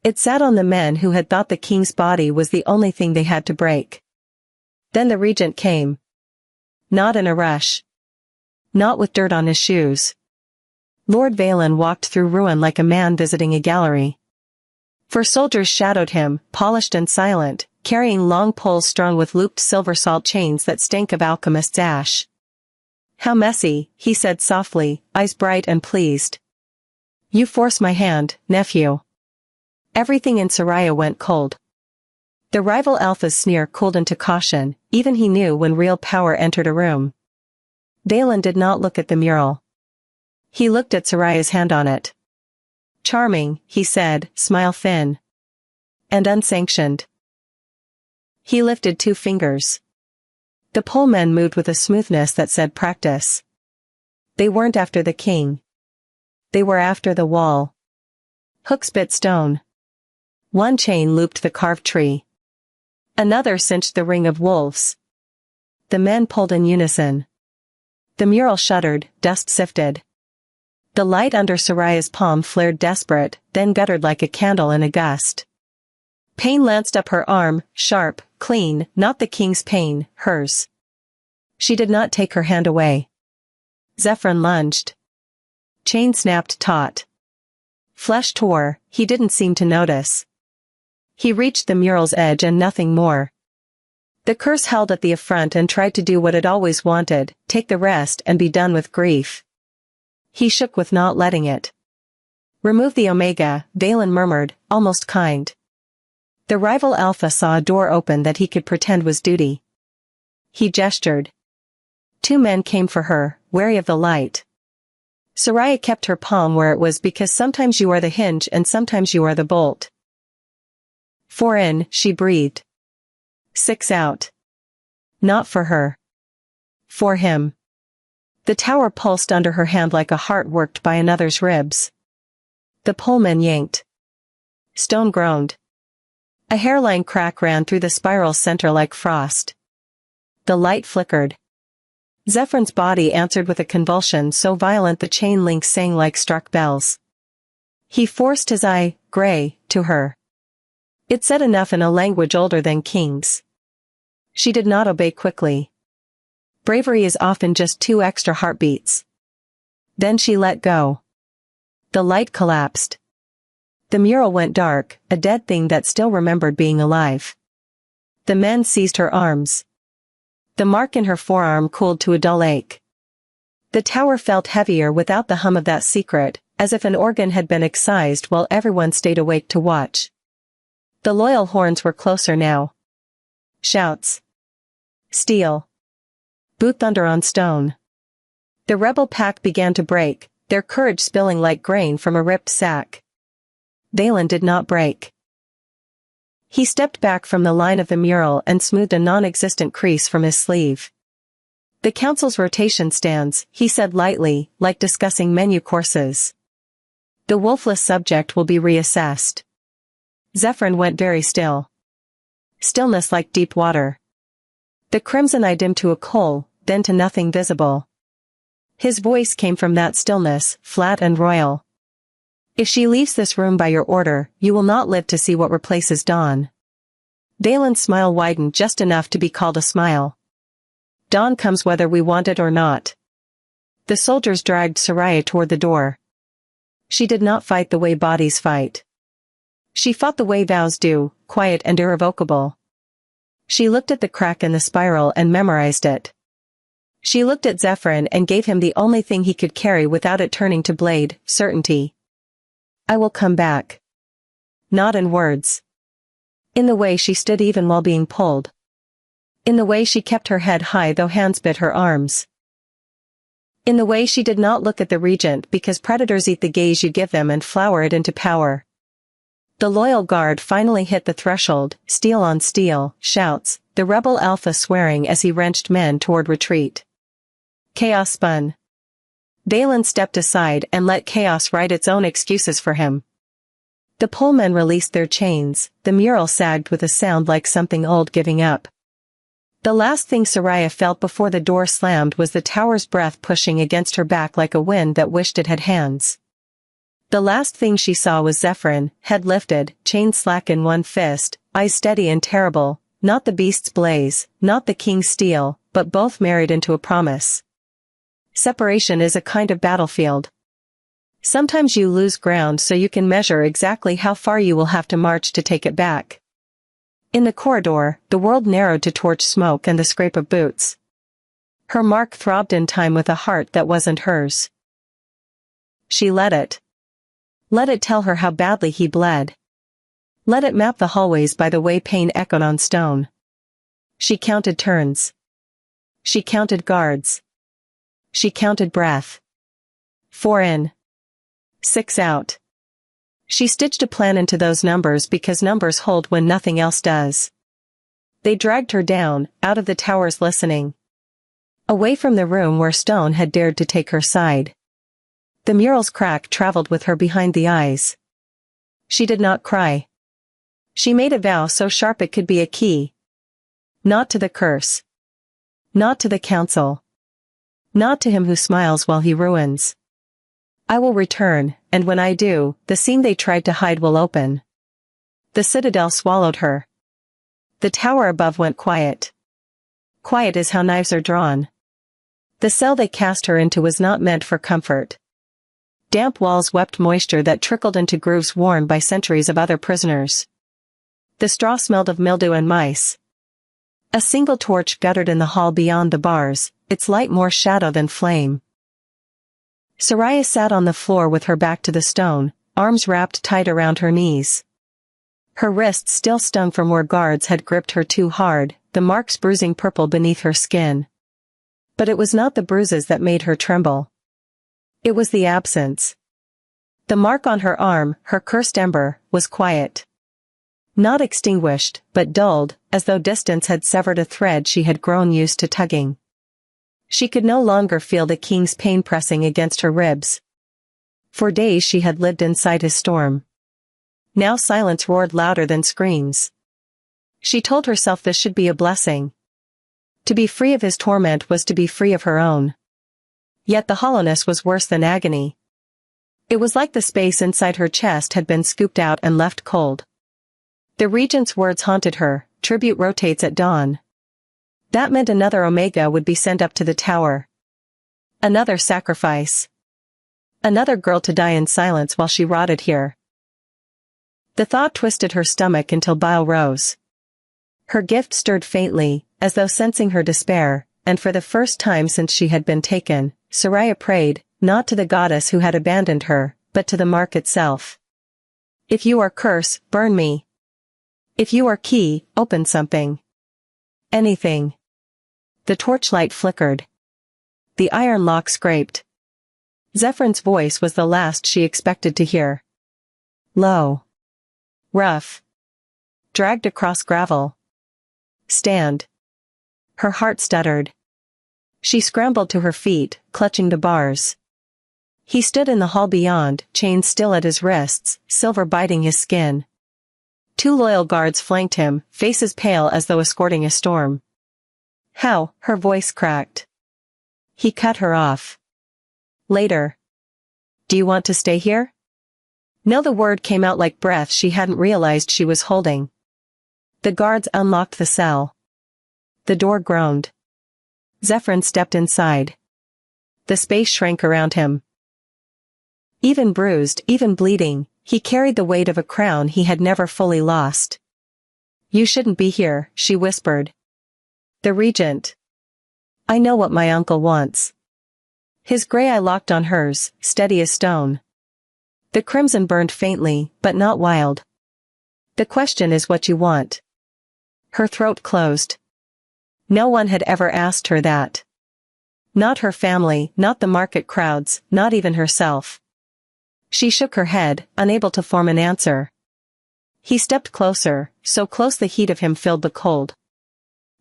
It sat on the men who had thought the king's body was the only thing they had to break. Then the regent came. Not in a rush. Not with dirt on his shoes. Lord Valen walked through ruin like a man visiting a gallery. Four soldiers shadowed him, polished and silent, carrying long poles strung with looped silver salt chains that stank of alchemist's ash. "How messy," he said softly, eyes bright and pleased. "You force my hand, nephew." Everything in Soraya went cold. The rival alpha's sneer cooled into caution, even he knew when real power entered a room. Dalen did not look at the mural. He looked at Soraya's hand on it. "Charming," he said, smile thin. "And unsanctioned." He lifted 2 fingers. The pole men moved with a smoothness that said practice. They weren't after the king. They were after the wall. Hooks bit stone. One chain looped the carved tree. Another cinched the ring of wolves. The men pulled in unison. The mural shuddered, dust sifted. The light under Soraya's palm flared desperate, then guttered like a candle in a gust. Pain lanced up her arm, sharp, clean, not the king's pain, hers. She did not take her hand away. Zephyrin lunged. Chain snapped taut. Flesh tore, he didn't seem to notice. He reached the mural's edge and nothing more. The curse held at the affront and tried to do what it always wanted, take the rest and be done with grief. He shook with not letting it. "Remove the Omega," Dalen murmured, almost kind. The rival Alpha saw a door open that he could pretend was duty. He gestured. 2 men came for her, wary of the light. Soraya kept her palm where it was because sometimes you are the hinge and sometimes you are the bolt. 4 in, she breathed. 6 out. Not for her. For him. The tower pulsed under her hand like a heart worked by another's ribs. The poleman yanked. Stone groaned. A hairline crack ran through the spiral's center like frost. The light flickered. Zephyrn's body answered with a convulsion so violent the chain links sang like struck bells. He forced his eye, gray, to her. It said enough in a language older than kings. She did not obey quickly. Bravery is often just 2 extra heartbeats. Then she let go. The light collapsed. The mural went dark, a dead thing that still remembered being alive. The men seized her arms. The mark in her forearm cooled to a dull ache. The tower felt heavier without the hum of that secret, as if an organ had been excised while everyone stayed awake to watch. The loyal horns were closer now. Shouts. Steel. Boot thunder on stone. The rebel pack began to break, their courage spilling like grain from a ripped sack. Dalen did not break. He stepped back from the line of the mural and smoothed a non-existent crease from his sleeve. "The council's rotation stands," he said lightly, like discussing menu courses. "The wolfless subject will be reassessed." Zephyrin went very still. Stillness like deep water. The crimson eye dimmed to a coal, then to nothing visible. His voice came from that stillness, flat and royal. "If she leaves this room by your order, you will not live to see what replaces dawn." Dalen's smile widened just enough to be called a smile. "Dawn comes whether we want it or not." The soldiers dragged Soraya toward the door. She did not fight the way bodies fight. She fought the way vows do, quiet and irrevocable. She looked at the crack in the spiral and memorized it. She looked at Zephyrin and gave him the only thing he could carry without it turning to blade, certainty. "I will come back." Not in words. In the way she stood even while being pulled. In the way she kept her head high though hands bit her arms. In the way she did not look at the regent because predators eat the gaze you give them and flower it into power. The loyal guard finally hit the threshold, steel on steel, shouts, the rebel alpha swearing as he wrenched men toward retreat. Chaos spun. Dalen stepped aside and let chaos write its own excuses for him. The polemen released their chains, the mural sagged with a sound like something old giving up. The last thing Soraya felt before the door slammed was the tower's breath pushing against her back like a wind that wished it had hands. The last thing she saw was Zephyrin, head lifted, chain slack in one fist, eyes steady and terrible, not the beast's blaze, not the king's steel, but both married into a promise. Separation is a kind of battlefield. Sometimes you lose ground so you can measure exactly how far you will have to march to take it back. In the corridor, the world narrowed to torch smoke and the scrape of boots. Her mark throbbed in time with a heart that wasn't hers. She let it. Let it tell her how badly he bled. Let it map the hallways by the way pain echoed on stone. She counted turns. She counted guards. She counted breath. 4 in. 6 out. She stitched a plan into those numbers because numbers hold when nothing else does. They dragged her down, out of the towers listening. Away from the room where stone had dared to take her side. The mural's crack traveled with her behind the eyes. She did not cry. She made a vow so sharp it could be a key. Not to the curse. Not to the council. Not to him who smiles while he ruins. I will return, and when I do, the seam they tried to hide will open. The citadel swallowed her. The tower above went quiet. Quiet is how knives are drawn. The cell they cast her into was not meant for comfort. Damp walls wept moisture that trickled into grooves worn by centuries of other prisoners. The straw smelled of mildew and mice. A single torch guttered in the hall beyond the bars, its light more shadow than flame. Soraya sat on the floor with her back to the stone, arms wrapped tight around her knees. Her wrists still stung from where guards had gripped her too hard, the marks bruising purple beneath her skin. But it was not the bruises that made her tremble. It was the absence. The mark on her arm, her cursed ember, was quiet. Not extinguished, but dulled, as though distance had severed a thread she had grown used to tugging. She could no longer feel the king's pain pressing against her ribs. For days she had lived inside his storm. Now silence roared louder than screams. She told herself this should be a blessing. To be free of his torment was to be free of her own. Yet the hollowness was worse than agony. It was like the space inside her chest had been scooped out and left cold. The regent's words haunted her, tribute rotates at dawn. That meant another Omega would be sent up to the tower. Another sacrifice. Another girl to die in silence while she rotted here. The thought twisted her stomach until bile rose. Her gift stirred faintly, as though sensing her despair, and for the first time since she had been taken, Soraya prayed, not to the goddess who had abandoned her, but to the mark itself. If you are curse, burn me. If you are key, open something. Anything. The torchlight flickered. The iron lock scraped. Zephyrn's voice was the last she expected to hear. Low. Rough. Dragged across gravel. Stand. Her heart stuttered. She scrambled to her feet, clutching the bars. He stood in the hall beyond, chains still at his wrists, silver biting his skin. 2 loyal guards flanked him, faces pale as though escorting a storm. How? Her voice cracked. He cut her off. Later. Do you want to stay here? No, the word came out like breath she hadn't realized she was holding. The guards unlocked the cell. The door groaned. Zephyrn stepped inside. The space shrank around him. Even bruised, even bleeding, he carried the weight of a crown he had never fully lost. You shouldn't be here, she whispered. The regent. I know what my uncle wants. His gray eye locked on hers, steady as stone. The crimson burned faintly, but not wild. The question is what you want. Her throat closed. No one had ever asked her that. Not her family, not the market crowds, not even herself. She shook her head, unable to form an answer. He stepped closer, so close the heat of him filled the cold.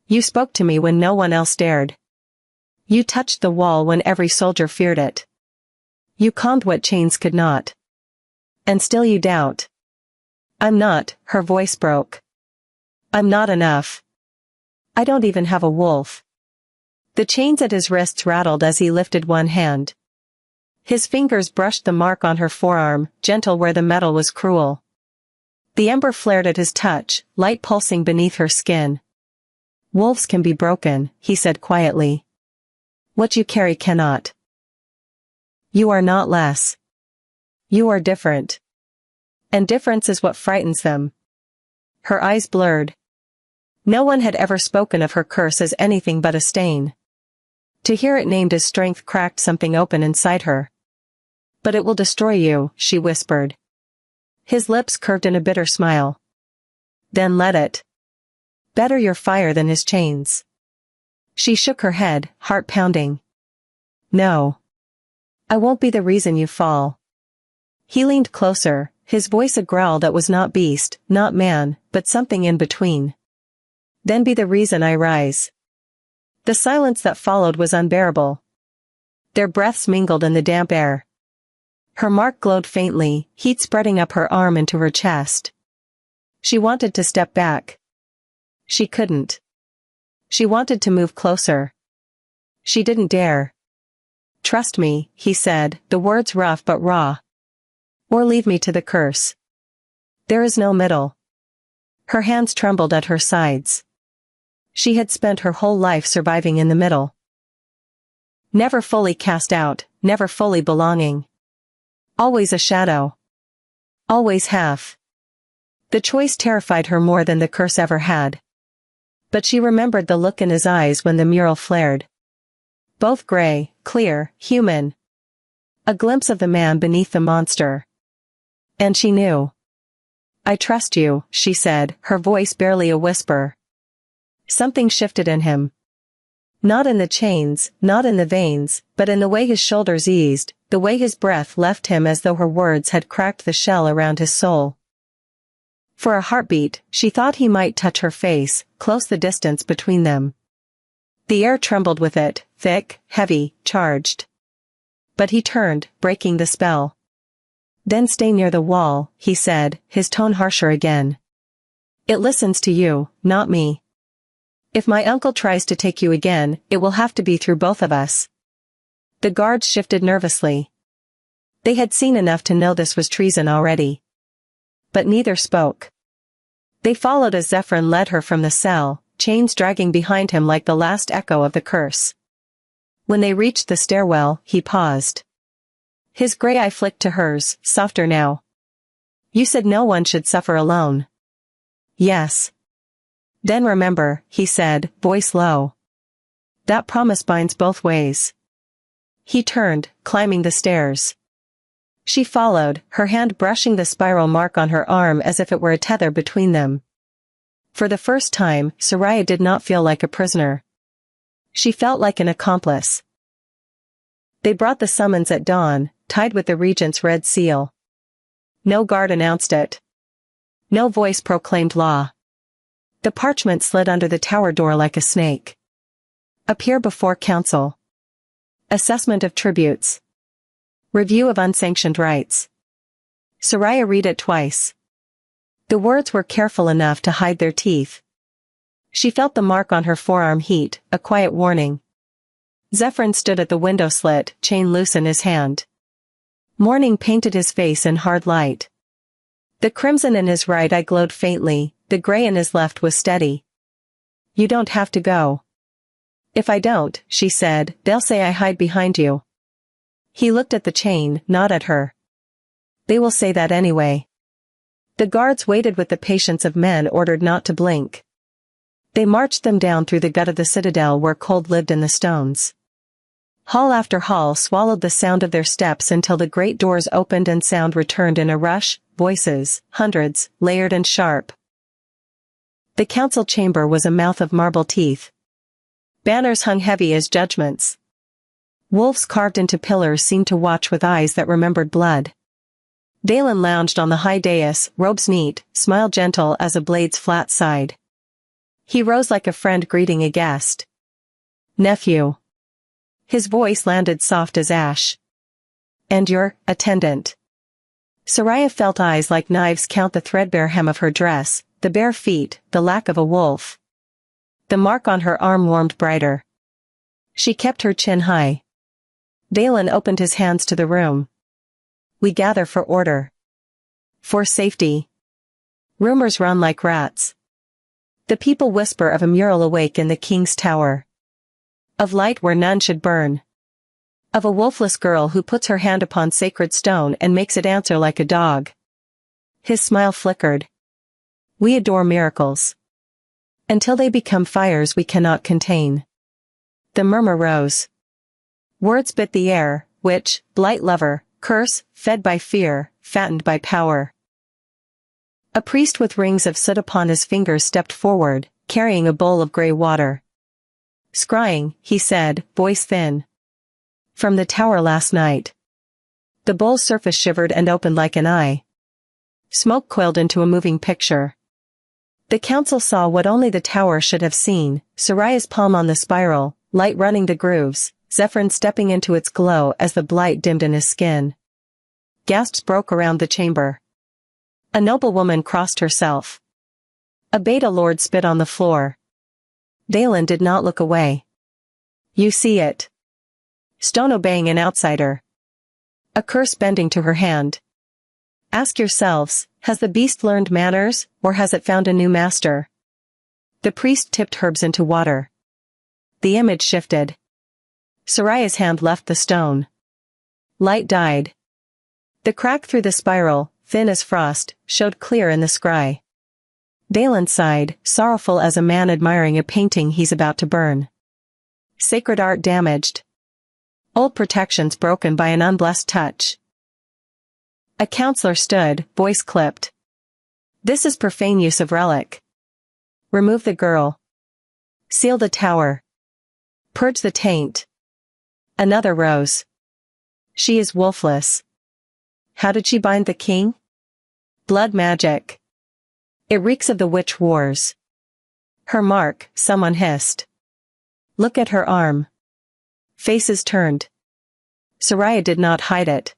You spoke to me when no one else dared. You touched the wall when every soldier feared it. You calmed what chains could not. And still you doubt. I'm not, her voice broke. I'm not enough. I don't even have a wolf. The chains at his wrists rattled as he lifted one hand. His fingers brushed the mark on her forearm, gentle where the metal was cruel. The ember flared at his touch, light pulsing beneath her skin. Wolves can be broken, he said quietly. What you carry cannot. You are not less. You are different. And difference is what frightens them. Her eyes blurred. No one had ever spoken of her curse as anything but a stain. To hear it named as strength cracked something open inside her. But it will destroy you, she whispered. His lips curved in a bitter smile. Then let it. Better your fire than his chains. She shook her head, heart pounding. No. I won't be the reason you fall. He leaned closer, his voice a growl that was not beast, not man, but something in between. Then be the reason I rise. The silence that followed was unbearable. Their breaths mingled in the damp air. Her mark glowed faintly, heat spreading up her arm into her chest. She wanted to step back. She couldn't. She wanted to move closer. She didn't dare. Trust me, he said, the words rough but raw. Or leave me to the curse. There is no middle. Her hands trembled at her sides. She had spent her whole life surviving in the middle. Never fully cast out, never fully belonging. Always a shadow. Always half. The choice terrified her more than the curse ever had. But she remembered the look in his eyes when the mural flared. Both gray, clear, human. A glimpse of the man beneath the monster. And she knew. I trust you, she said, her voice barely a whisper. Something shifted in him. Not in the chains, not in the veins, but in the way his shoulders eased, the way his breath left him as though her words had cracked the shell around his soul. For a heartbeat, she thought he might touch her face, close the distance between them. The air trembled with it, thick, heavy, charged. But he turned, breaking the spell. Then stay near the wall, he said, his tone harsher again. It listens to you, not me. If my uncle tries to take you again, it will have to be through both of us. The guards shifted nervously. They had seen enough to know this was treason already. But neither spoke. They followed as Zephyrin led her from the cell, chains dragging behind him like the last echo of the curse. When they reached the stairwell, he paused. His gray eye flicked to hers, softer now. You said no one should suffer alone. Yes. Then remember, he said, voice low. That promise binds both ways. He turned, climbing the stairs. She followed, her hand brushing the spiral mark on her arm as if it were a tether between them. For the first time, Soraya did not feel like a prisoner. She felt like an accomplice. They brought the summons at dawn, tied with the regent's red seal. No guard announced it. No voice proclaimed law. The parchment slid under the tower door like a snake. Appear before council. Assessment of tributes. Review of unsanctioned rights. Soraya read it twice. The words were careful enough to hide their teeth. She felt the mark on her forearm heat, a quiet warning. Zephyrin stood at the window slit, chain loose in his hand. Morning painted his face in hard light. The crimson in his right eye glowed faintly, the gray in his left was steady. You don't have to go. If I don't, she said, they'll say I hide behind you. He looked at the chain, not at her. They will say that anyway. The guards waited with the patience of men ordered not to blink. They marched them down through the gut of the citadel where cold lived in the stones. Hall after hall swallowed the sound of their steps until the great doors opened and sound returned in a rush, voices, hundreds, layered and sharp. The council chamber was a mouth of marble teeth. Banners hung heavy as judgments. Wolves carved into pillars seemed to watch with eyes that remembered blood. Dalen lounged on the high dais, robes neat, smile gentle as a blade's flat side. He rose like a friend greeting a guest. Nephew. His voice landed soft as ash. And your attendant. Soraya felt eyes like knives count the threadbare hem of her dress, the bare feet, the lack of a wolf. The mark on her arm warmed brighter. She kept her chin high. Dalen opened his hands to the room. We gather for order. For safety. Rumors run like rats. The people whisper of a mural awake in the king's tower. Of light where none should burn. Of a wolfless girl who puts her hand upon sacred stone and makes it answer like a dog. His smile flickered. We adore miracles. Until they become fires we cannot contain. The murmur rose. Words bit the air, witch, blight lover, curse, fed by fear, fattened by power. A priest with rings of soot upon his fingers stepped forward, carrying a bowl of grey water. Scrying, he said, voice thin. From the tower last night. The bowl's surface shivered and opened like an eye. Smoke coiled into a moving picture. The council saw what only the tower should have seen, Soraya's palm on the spiral, light running the grooves, Zephyrin stepping into its glow as the blight dimmed in his skin. Gasps broke around the chamber. A noblewoman crossed herself. A beta lord spit on the floor. Dalen did not look away. You see it. Stone obeying an outsider. A curse bending to her hand. Ask yourselves, has the beast learned manners, or has it found a new master? The priest tipped herbs into water. The image shifted. Soraya's hand left the stone. Light died. The crack through the spiral, thin as frost, showed clear in the scry. Dalen sighed, sorrowful as a man admiring a painting he's about to burn. Sacred art damaged. Old protections broken by an unblessed touch. A counselor stood, voice clipped. This is profane use of relic. Remove the girl. Seal the tower. Purge the taint. Another rose. She is wolfless. How did she bind the king? Blood magic. It reeks of the witch wars. Her mark, someone hissed. Look at her arm. Faces turned. Soraya did not hide it.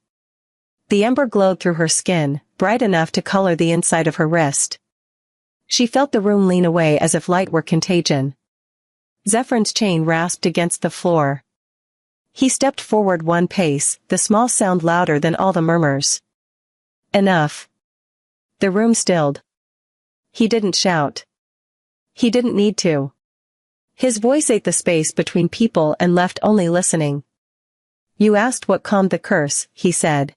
The ember glowed through her skin, bright enough to color the inside of her wrist. She felt the room lean away as if light were contagion. Zephyr's chain rasped against the floor. He stepped forward one pace, the small sound louder than all the murmurs. Enough. The room stilled. He didn't shout. He didn't need to. His voice ate the space between people and left only listening. You asked what calmed the curse, he said.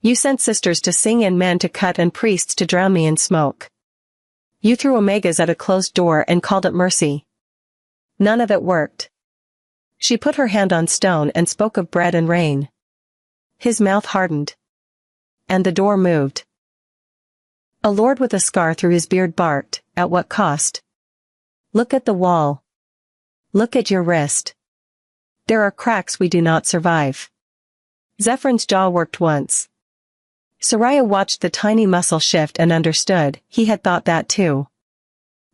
You sent sisters to sing and men to cut and priests to drown me in smoke. You threw omegas at a closed door and called it mercy. None of it worked. She put her hand on stone and spoke of bread and rain. His mouth hardened. And the door moved. A lord with a scar through his beard barked, at what cost? Look at the wall. Look at your wrist. There are cracks we do not survive. Zephyr's jaw worked once. Soraya watched the tiny muscle shift and understood, he had thought that too.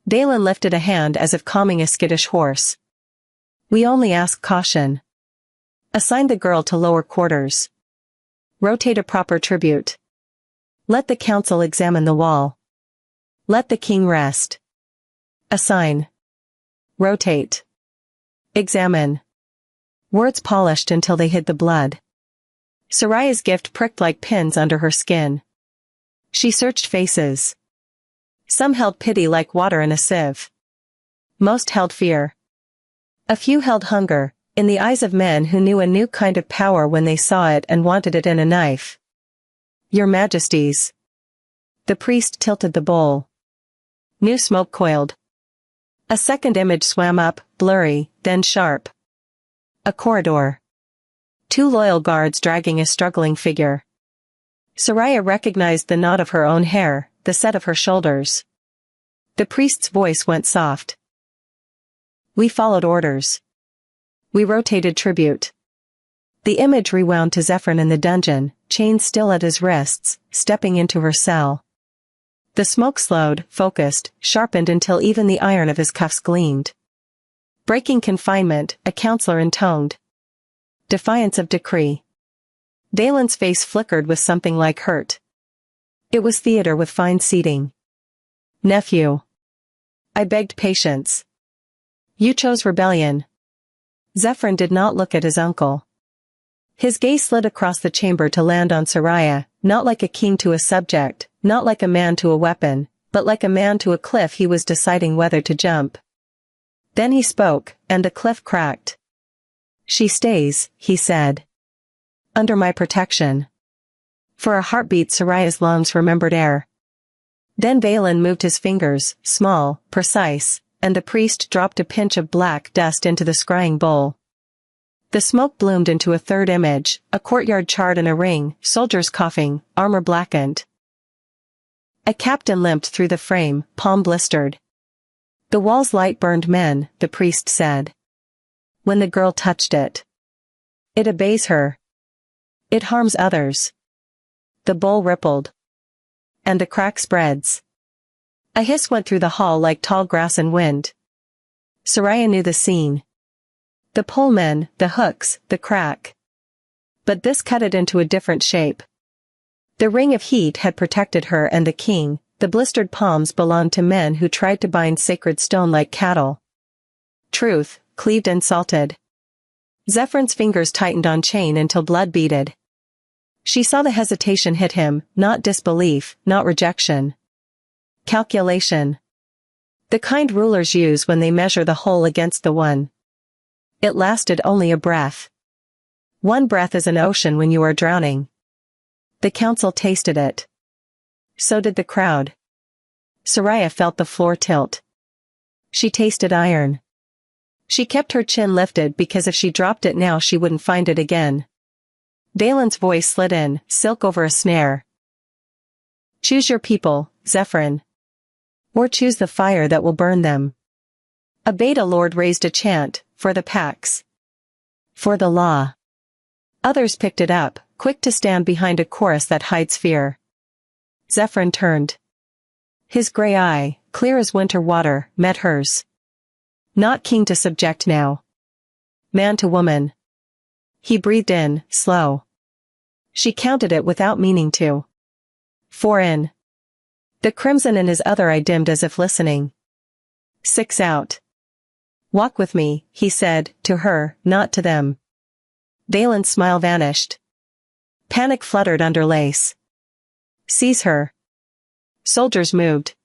Dalen lifted a hand as if calming a skittish horse. We only ask caution. Assign the girl to lower quarters. Rotate a proper tribute. Let the council examine the wall. Let the king rest. Assign. Rotate. Examine. Words polished until they hid the blood. Soraya's gift pricked like pins under her skin. She searched faces. Some held pity like water in a sieve. Most held fear. A few held hunger, in the eyes of men who knew a new kind of power when they saw it and wanted it in a knife. Your Majesties. The priest tilted the bowl. New smoke coiled. A second image swam up, blurry, then sharp. A corridor. 2 loyal guards dragging a struggling figure. Soraya recognized the knot of her own hair, the set of her shoulders. The priest's voice went soft. We followed orders. We rotated tribute. The image rewound to Zephyr in the dungeon, chains still at his wrists, stepping into her cell. The smoke slowed, focused, sharpened until even the iron of his cuffs gleamed. Breaking confinement, a counselor intoned. Defiance of decree. Dalen's face flickered with something like hurt. It was theater with fine seating. Nephew. I begged patience. You chose rebellion. Zephyr did not look at his uncle. His gaze slid across the chamber to land on Soraya, not like a king to a subject, not like a man to a weapon, but like a man to a cliff he was deciding whether to jump. Then he spoke, and the cliff cracked. She stays, he said. Under my protection. For a heartbeat Soraya's lungs remembered air. Then Valen moved his fingers, small, precise, and the priest dropped a pinch of black dust into the scrying bowl. The smoke bloomed into a third image, a courtyard charred in a ring, soldiers coughing, armor blackened. A captain limped through the frame, palm blistered. The wall's light burned men, the priest said. When the girl touched it. It obeys her. It harms others. The bowl rippled. And the crack spreads. A hiss went through the hall like tall grass and wind. Soraya knew the scene. The polemen, the hooks, the crack. But this cut it into a different shape. The ring of heat had protected her and the king, the blistered palms belonged to men who tried to bind sacred stone like cattle. Truth, cleaved and salted. Zephyr's fingers tightened on chain until blood beaded. She saw the hesitation hit him, not disbelief, not rejection. Calculation. The kind rulers use when they measure the whole against the one. It lasted only a breath. One breath is an ocean when you are drowning. The council tasted it. So did the crowd. Soraya felt the floor tilt. She tasted iron. She kept her chin lifted because if she dropped it now she wouldn't find it again. Valen's voice slid in, silk over a snare. Choose your people, Zephyrin. Or choose the fire that will burn them. A beta lord raised a chant, for the pax. For the law. Others picked it up, quick to stand behind a chorus that hides fear. Zephyrin turned. His gray eye, clear as winter water, met hers. Not king to subject now. Man to woman. He breathed in, slow. She counted it without meaning to. 4 in. The crimson in his other eye dimmed as if listening. 6 out. Walk with me, he said, to her, not to them. Valen's smile vanished. Panic fluttered under lace. Seize her. Soldiers moved.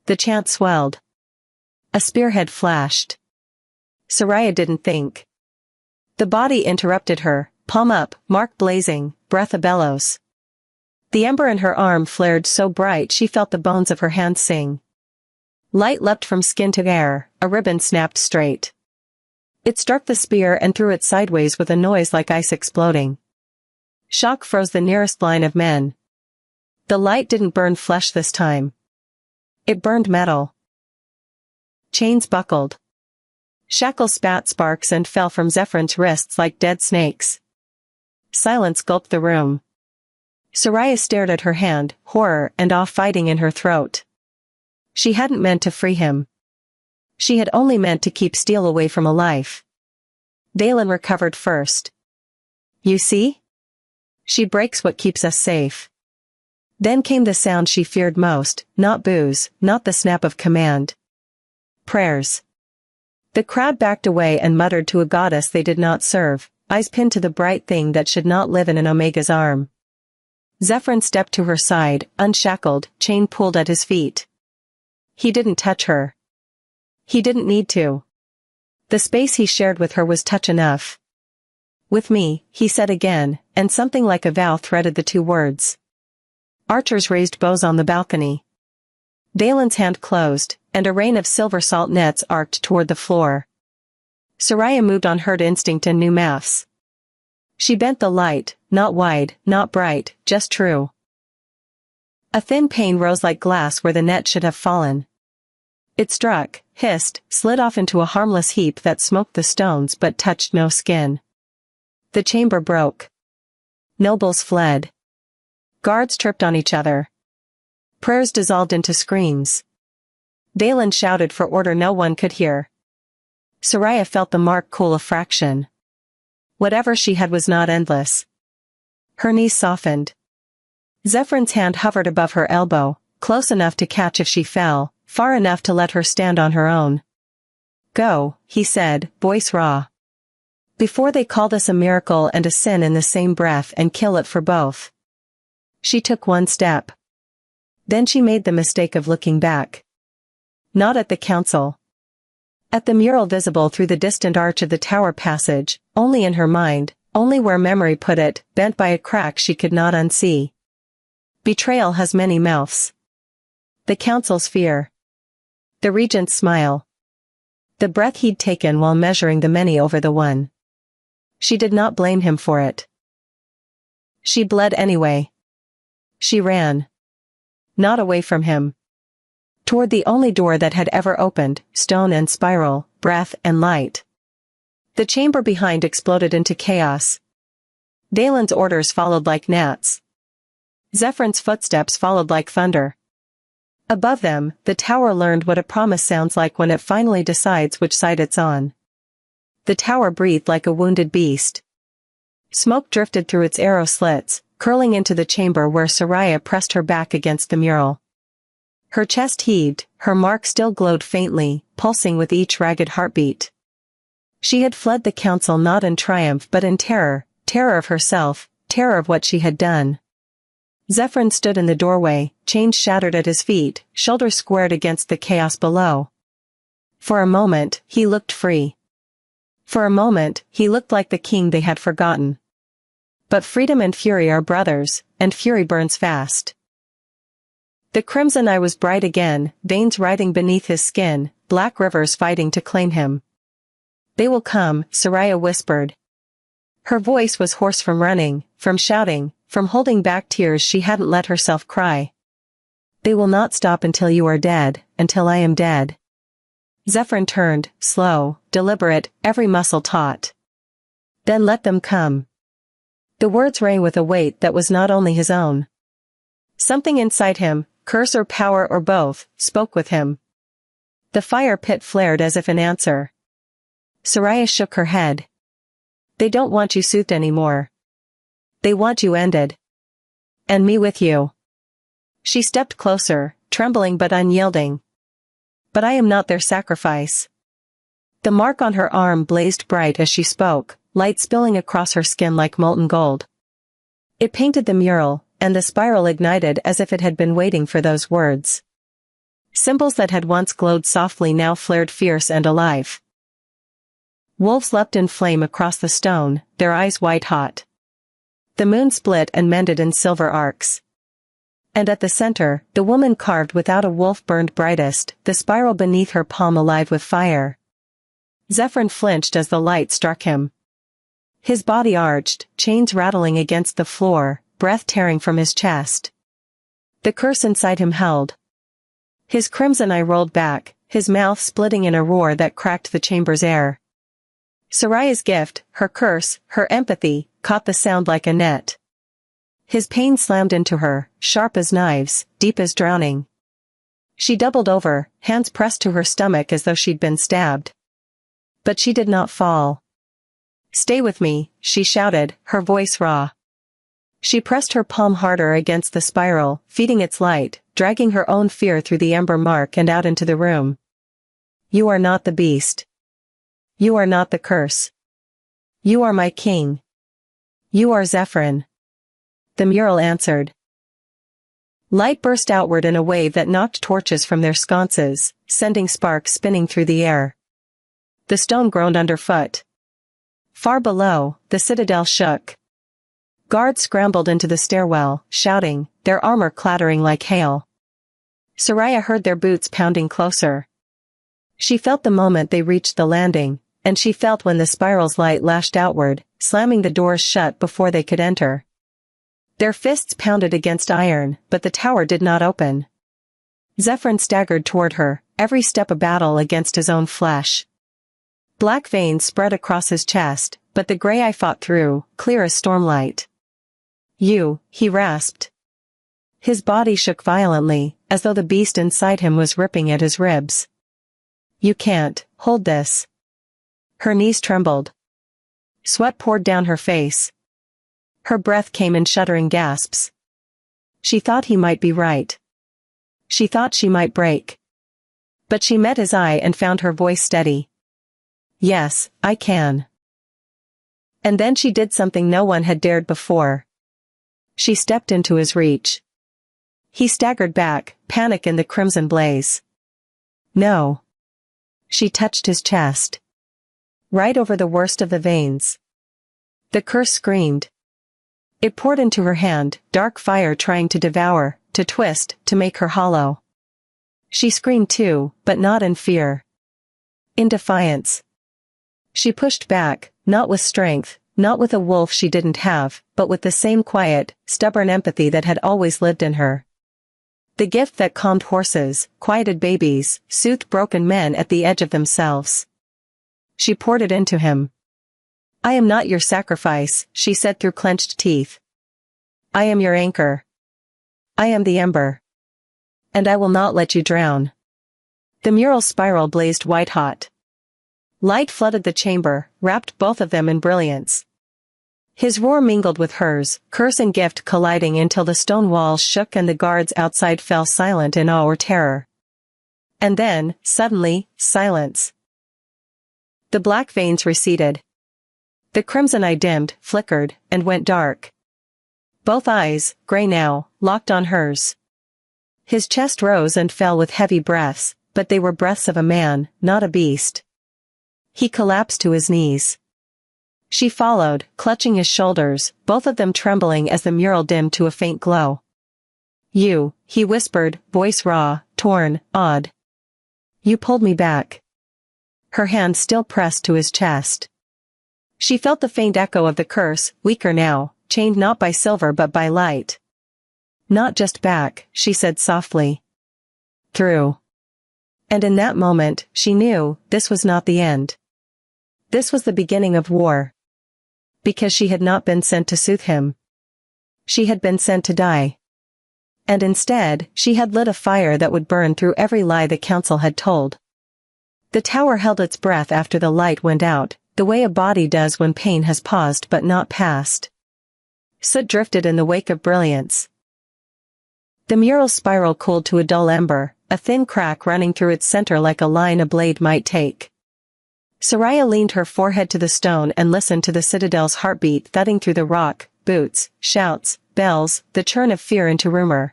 The chant swelled. A spearhead flashed. Soraya didn't think. The body interrupted her, palm up, mark blazing, breath a bellows. The ember in her arm flared so bright she felt the bones of her hands sing. Light leapt from skin to air, a ribbon snapped straight. It struck the spear and threw it sideways with a noise like ice exploding. Shock froze the nearest line of men. The light didn't burn flesh this time. It burned metal. Chains buckled. Shackles spat sparks and fell from Zephyr's wrists like dead snakes. Silence gulped the room. Soraya stared at her hand, horror and awe fighting in her throat. She hadn't meant to free him. She had only meant to keep steel away from a life. Valen recovered first. You see? She breaks what keeps us safe. Then came the sound she feared most, not boos, not the snap of command. Prayers. The crowd backed away and muttered to a goddess they did not serve, eyes pinned to the bright thing that should not live in an Omega's arm. Zephyrin stepped to her side, unshackled, chain pulled at his feet. He didn't touch her. He didn't need to. The space he shared with her was touch enough. With me, he said again, and something like a vow threaded the two words. Archers raised bows on the balcony. Valen's hand closed, and a rain of silver salt nets arced toward the floor. Soraya moved on herd instinct and new maths. She bent the light, not wide, not bright, just true. A thin pane rose like glass where the net should have fallen. It struck, hissed, slid off into a harmless heap that smoked the stones but touched no skin. The chamber broke. Nobles fled. Guards tripped on each other. Prayers dissolved into screams. Valen shouted for order no one could hear. Soraya felt the mark cool a fraction. Whatever she had was not endless. Her knees softened. Zephyr's hand hovered above her elbow, close enough to catch if she fell, far enough to let her stand on her own. Go, he said, voice raw. Before they call this a miracle and a sin in the same breath and kill it for both. She took one step. Then she made the mistake of looking back. Not at the council. At the mural visible through the distant arch of the tower passage, only in her mind, only where memory put it, bent by a crack she could not unsee. Betrayal has many mouths. The council's fear. The regent's smile. The breath he'd taken while measuring the many over the one. She did not blame him for it. She bled anyway. She ran. Not away from him. Toward the only door that had ever opened, stone and spiral, breath and light. The chamber behind exploded into chaos. Dalen's orders followed like gnats. Zephyr's footsteps followed like thunder. Above them, the tower learned what a promise sounds like when it finally decides which side it's on. The tower breathed like a wounded beast. Smoke drifted through its arrow slits, curling into the chamber where Soraya pressed her back against the mural. Her chest heaved, her mark still glowed faintly, pulsing with each ragged heartbeat. She had fled the council not in triumph but in terror, terror of herself, terror of what she had done. Zephyr stood in the doorway, chains shattered at his feet, shoulders squared against the chaos below. For a moment, he looked free. For a moment, he looked like the king they had forgotten. But freedom and fury are brothers, and fury burns fast. The crimson eye was bright again, veins riding beneath his skin, black rivers fighting to claim him. They will come, Soraya whispered. Her voice was hoarse from running, from shouting, from holding back tears she hadn't let herself cry. They will not stop until you are dead, until I am dead. Zephyr turned, slow, deliberate, every muscle taut. Then let them come. The words rang with a weight that was not only his own. Something inside him, curse or power or both, spoke with him. The fire pit flared as if in answer. Soraya shook her head. They don't want you soothed anymore. They want you ended. And me with you. She stepped closer, trembling but unyielding. But I am not their sacrifice. The mark on her arm blazed bright as she spoke, light spilling across her skin like molten gold. It painted the mural, and the spiral ignited as if it had been waiting for those words. Symbols that had once glowed softly now flared fierce and alive. Wolves leapt in flame across the stone, their eyes white-hot. The moon split and mended in silver arcs. And at the center, the woman carved without a wolf burned brightest, the spiral beneath her palm alive with fire. Zephyr flinched as the light struck him. His body arched, chains rattling against the floor, breath tearing from his chest. The curse inside him held. His crimson eye rolled back, his mouth splitting in a roar that cracked the chamber's air. Soraya's gift, her curse, her empathy, caught the sound like a net. His pain slammed into her, sharp as knives, deep as drowning. She doubled over, hands pressed to her stomach as though she'd been stabbed. But she did not fall. Stay with me, she shouted, her voice raw. She pressed her palm harder against the spiral, feeding its light, dragging her own fear through the ember mark and out into the room. You are not the beast. You are not the curse. You are my king. You are Zephyr. The mural answered. Light burst outward in a wave that knocked torches from their sconces, sending sparks spinning through the air. The stone groaned underfoot. Far below, the citadel shook. Guards scrambled into the stairwell, shouting, their armor clattering like hail. Soraya heard their boots pounding closer. She felt the moment they reached the landing, and she felt when the spiral's light lashed outward, slamming the doors shut before they could enter. Their fists pounded against iron, but the tower did not open. Zephyr staggered toward her, every step a battle against his own flesh. Black veins spread across his chest, but the gray eye fought through, clear as stormlight. You, he rasped. His body shook violently, as though the beast inside him was ripping at his ribs. You can't, hold this. Her knees trembled. Sweat poured down her face. Her breath came in shuddering gasps. She thought he might be right. She thought she might break. But she met his eye and found her voice steady. Yes, I can. And then she did something no one had dared before. She stepped into his reach. He staggered back, panic in the crimson blaze. No. She touched his chest. Right over the worst of the veins. The curse screamed. It poured into her hand, dark fire trying to devour, to twist, to make her hollow. She screamed too, but not in fear. In defiance. She pushed back, not with strength, not with a wolf she didn't have, but with the same quiet, stubborn empathy that had always lived in her. The gift that calmed horses, quieted babies, soothed broken men at the edge of themselves. She poured it into him. I am not your sacrifice, she said through clenched teeth. I am your anchor. I am the ember. And I will not let you drown. The mural spiral blazed white-hot. Light flooded the chamber, wrapped both of them in brilliance. His roar mingled with hers, curse and gift colliding until the stone walls shook and the guards outside fell silent in awe or terror. And then, suddenly, silence. The black veins receded. The crimson eye dimmed, flickered, and went dark. Both eyes, gray now, locked on hers. His chest rose and fell with heavy breaths, but they were breaths of a man, not a beast. He collapsed to his knees. She followed, clutching his shoulders, both of them trembling as the mural dimmed to a faint glow. You, he whispered, voice raw, torn, awed. You pulled me back. Her hand still pressed to his chest. She felt the faint echo of the curse, weaker now, chained not by silver but by light. Not just back, she said softly. Through. And in that moment, she knew, this was not the end. This was the beginning of war. Because she had not been sent to soothe him. She had been sent to die. And instead, she had lit a fire that would burn through every lie the council had told. The tower held its breath after the light went out, the way a body does when pain has paused but not passed. Soot drifted in the wake of brilliance. The mural's spiral cooled to a dull ember, a thin crack running through its center like a line a blade might take. Soraya leaned her forehead to the stone and listened to the citadel's heartbeat thudding through the rock, boots, shouts, bells, the churn of fear into rumor.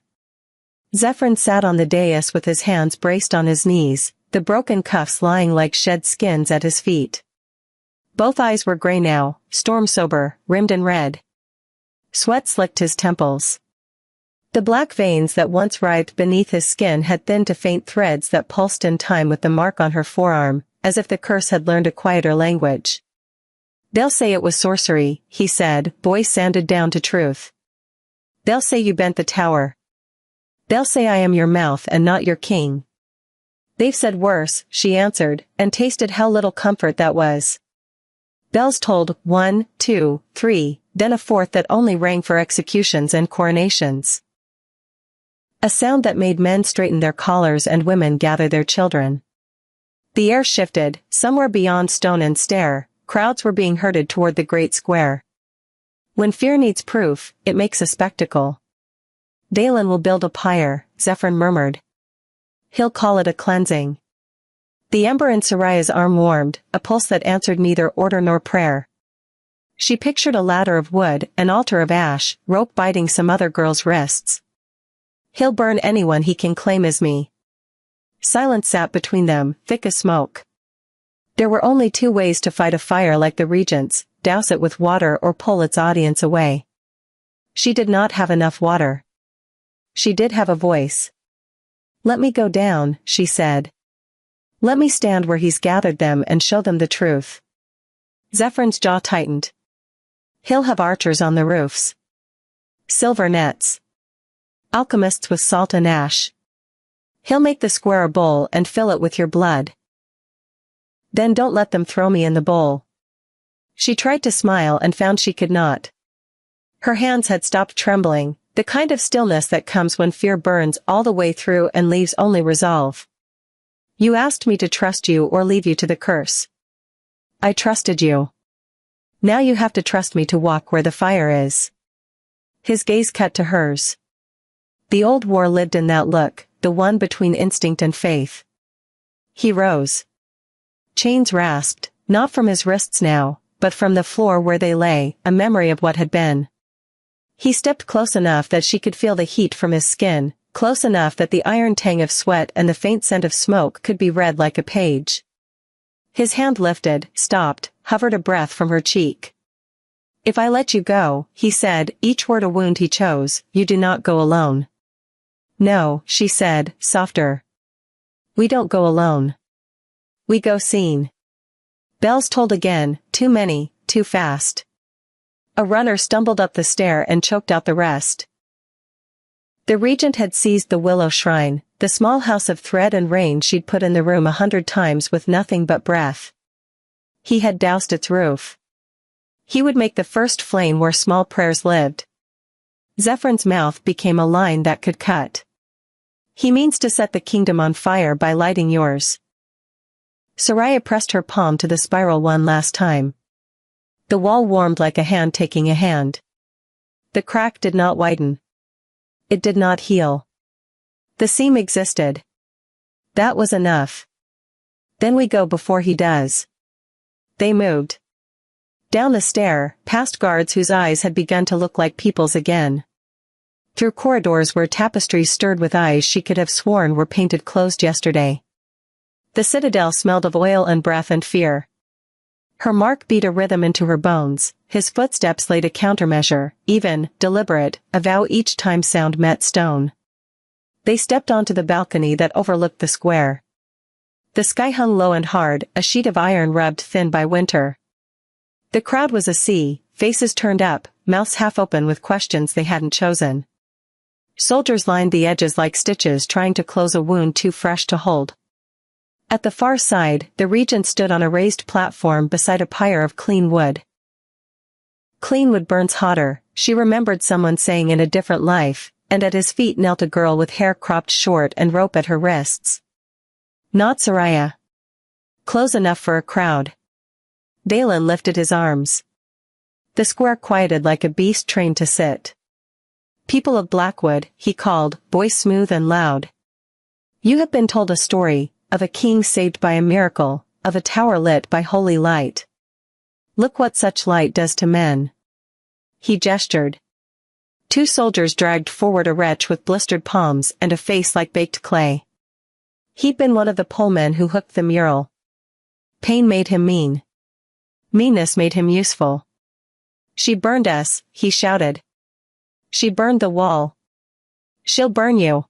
Zephyrin sat on the dais with his hands braced on his knees, the broken cuffs lying like shed skins at his feet. Both eyes were gray now, storm-sober, rimmed in red. Sweat slicked his temples. The black veins that once writhed beneath his skin had thinned to faint threads that pulsed in time with the mark on her forearm, as if the curse had learned a quieter language. They'll say it was sorcery, he said, voice sanded down to truth. They'll say you bent the tower. They'll say I am your mouth and not your king. They've said worse, she answered, and tasted how little comfort that was. Bells tolled 1, 2, 3, then a fourth that only rang for executions and coronations. A sound that made men straighten their collars and women gather their children. The air shifted, somewhere beyond stone and stair, crowds were being herded toward the great square. When fear needs proof, it makes a spectacle. Dalen will build a pyre, Zephyrin murmured. He'll call it a cleansing. The ember in Soraya's arm warmed, a pulse that answered neither order nor prayer. She pictured a ladder of wood, an altar of ash, rope biting some other girl's wrists. He'll burn anyone he can claim as me. Silence sat between them, thick as smoke. There were only two ways to fight a fire like the regent's, douse it with water or pull its audience away. She did not have enough water. She did have a voice. Let me go down, she said. Let me stand where he's gathered them and show them the truth. Zephyr's jaw tightened. He'll have archers on the roofs. Silver nets. Alchemists with salt and ash. He'll make the square a bowl and fill it with your blood. Then don't let them throw me in the bowl. She tried to smile and found she could not. Her hands had stopped trembling, the kind of stillness that comes when fear burns all the way through and leaves only resolve. You asked me to trust you or leave you to the curse. I trusted you. Now you have to trust me to walk where the fire is. His gaze cut to hers. The old war lived in that look, the one between instinct and faith. He rose. Chains rasped, not from his wrists now, but from the floor where they lay, a memory of what had been. He stepped close enough that she could feel the heat from his skin, close enough that the iron tang of sweat and the faint scent of smoke could be read like a page. His hand lifted, stopped, hovered a breath from her cheek. If I let you go, he said, each word a wound he chose, you do not go alone. No, she said, softer. We don't go alone. We go seen. Bells tolled again, too many, too fast. A runner stumbled up the stair and choked out the rest. The regent had seized the willow shrine, the small house of thread and rain she'd put in the room 100 times with nothing but breath. He had doused its roof. He would make the first flame where small prayers lived. Zephyr's mouth became a line that could cut. He means to set the kingdom on fire by lighting yours. Soraya pressed her palm to the spiral one last time. The wall warmed like a hand taking a hand. The crack did not widen. It did not heal. The seam existed. That was enough. Then we go before he does. They moved. Down the stair, past guards whose eyes had begun to look like people's again. Through corridors where tapestries stirred with eyes she could have sworn were painted closed yesterday. The citadel smelled of oil and breath and fear. Her mark beat a rhythm into her bones, his footsteps laid a countermeasure, even, deliberate, a vow each time sound met stone. They stepped onto the balcony that overlooked the square. The sky hung low and hard, a sheet of iron rubbed thin by winter. The crowd was a sea, faces turned up, mouths half open with questions they hadn't chosen. Soldiers lined the edges like stitches trying to close a wound too fresh to hold. At the far side, the regent stood on a raised platform beside a pyre of clean wood. Clean wood burns hotter, she remembered someone saying in a different life, and at his feet knelt a girl with hair cropped short and rope at her wrists. Not Soraya. Close enough for a crowd. Dalen lifted his arms. The square quieted like a beast trained to sit. People of Blackwood, he called, voice smooth and loud. You have been told a story, of a king saved by a miracle, of a tower lit by holy light. Look what such light does to men. He gestured. 2 soldiers dragged forward a wretch with blistered palms and a face like baked clay. He'd been one of the polemen who hooked the mural. Pain made him mean. Meanness made him useful. She burned us, he shouted. She burned the wall. She'll burn you.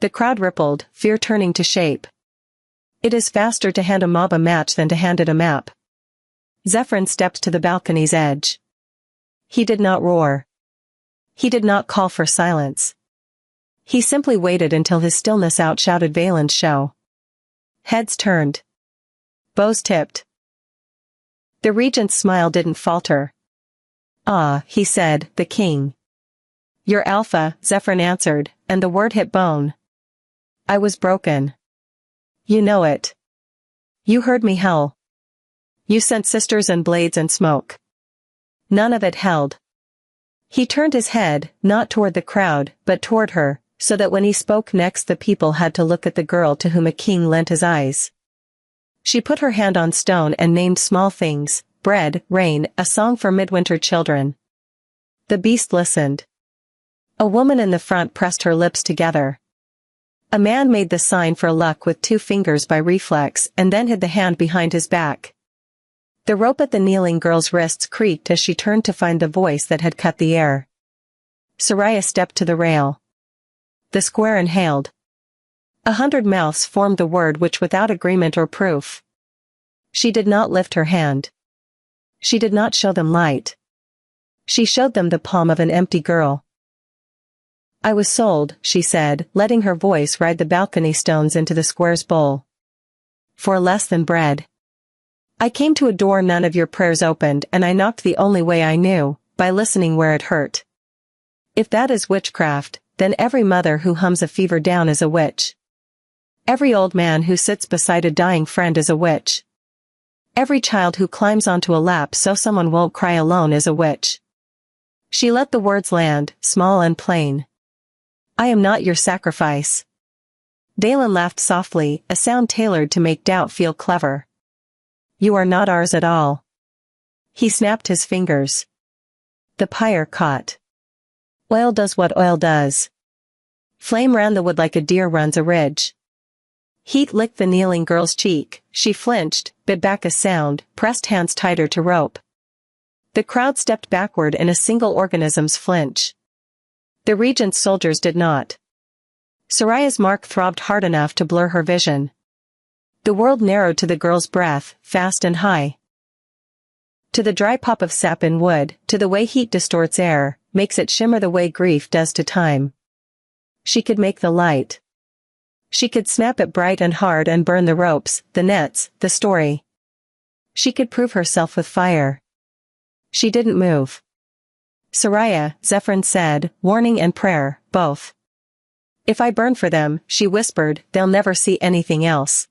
The crowd rippled, fear turning to shape. It is faster to hand a mob a match than to hand it a map. Zephyr stepped to the balcony's edge. He did not roar. He did not call for silence. He simply waited until his stillness outshouted Valen's show. Heads turned. Bows tipped. The regent's smile didn't falter. Ah, he said, the king. Your alpha, Zephyr answered, and the word hit bone. I was broken. You know it. You heard me howl. You sent sisters and blades and smoke. None of it held. He turned his head, not toward the crowd, but toward her, so that when he spoke next the people had to look at the girl to whom a king lent his eyes. She put her hand on stone and named small things, bread, rain, a song for midwinter children. The beast listened. A woman in the front pressed her lips together. A man made the sign for luck with 2 fingers by reflex and then hid the hand behind his back. The rope at the kneeling girl's wrists creaked as she turned to find the voice that had cut the air. Soraya stepped to the rail. The square inhaled. 100 mouths formed the word which without agreement or proof. She did not lift her hand. She did not show them light. She showed them the palm of an empty girl. I was sold, she said, letting her voice ride the balcony stones into the square's bowl. For less than bread. I came to a door none of your prayers opened and I knocked the only way I knew, by listening where it hurt. If that is witchcraft, then every mother who hums a fever down is a witch. Every old man who sits beside a dying friend is a witch. Every child who climbs onto a lap so someone won't cry alone is a witch. She let the words land, small and plain. I am not your sacrifice. Dalen laughed softly, a sound tailored to make doubt feel clever. You are not ours at all. He snapped his fingers. The pyre caught. Oil does what oil does. Flame ran the wood like a deer runs a ridge. Heat licked the kneeling girl's cheek, she flinched, bit back a sound, pressed hands tighter to rope. The crowd stepped backward in a single organism's flinch. The regent's soldiers did not. Soraya's mark throbbed hard enough to blur her vision. The world narrowed to the girl's breath, fast and high. To the dry pop of sap in wood, to the way heat distorts air, makes it shimmer the way grief does to time. She could make the light. She could snap it bright and hard and burn the ropes, the nets, the story. She could prove herself with fire. She didn't move. Soraya, Zephyrin said, warning and prayer, both. If I burn for them, she whispered, they'll never see anything else.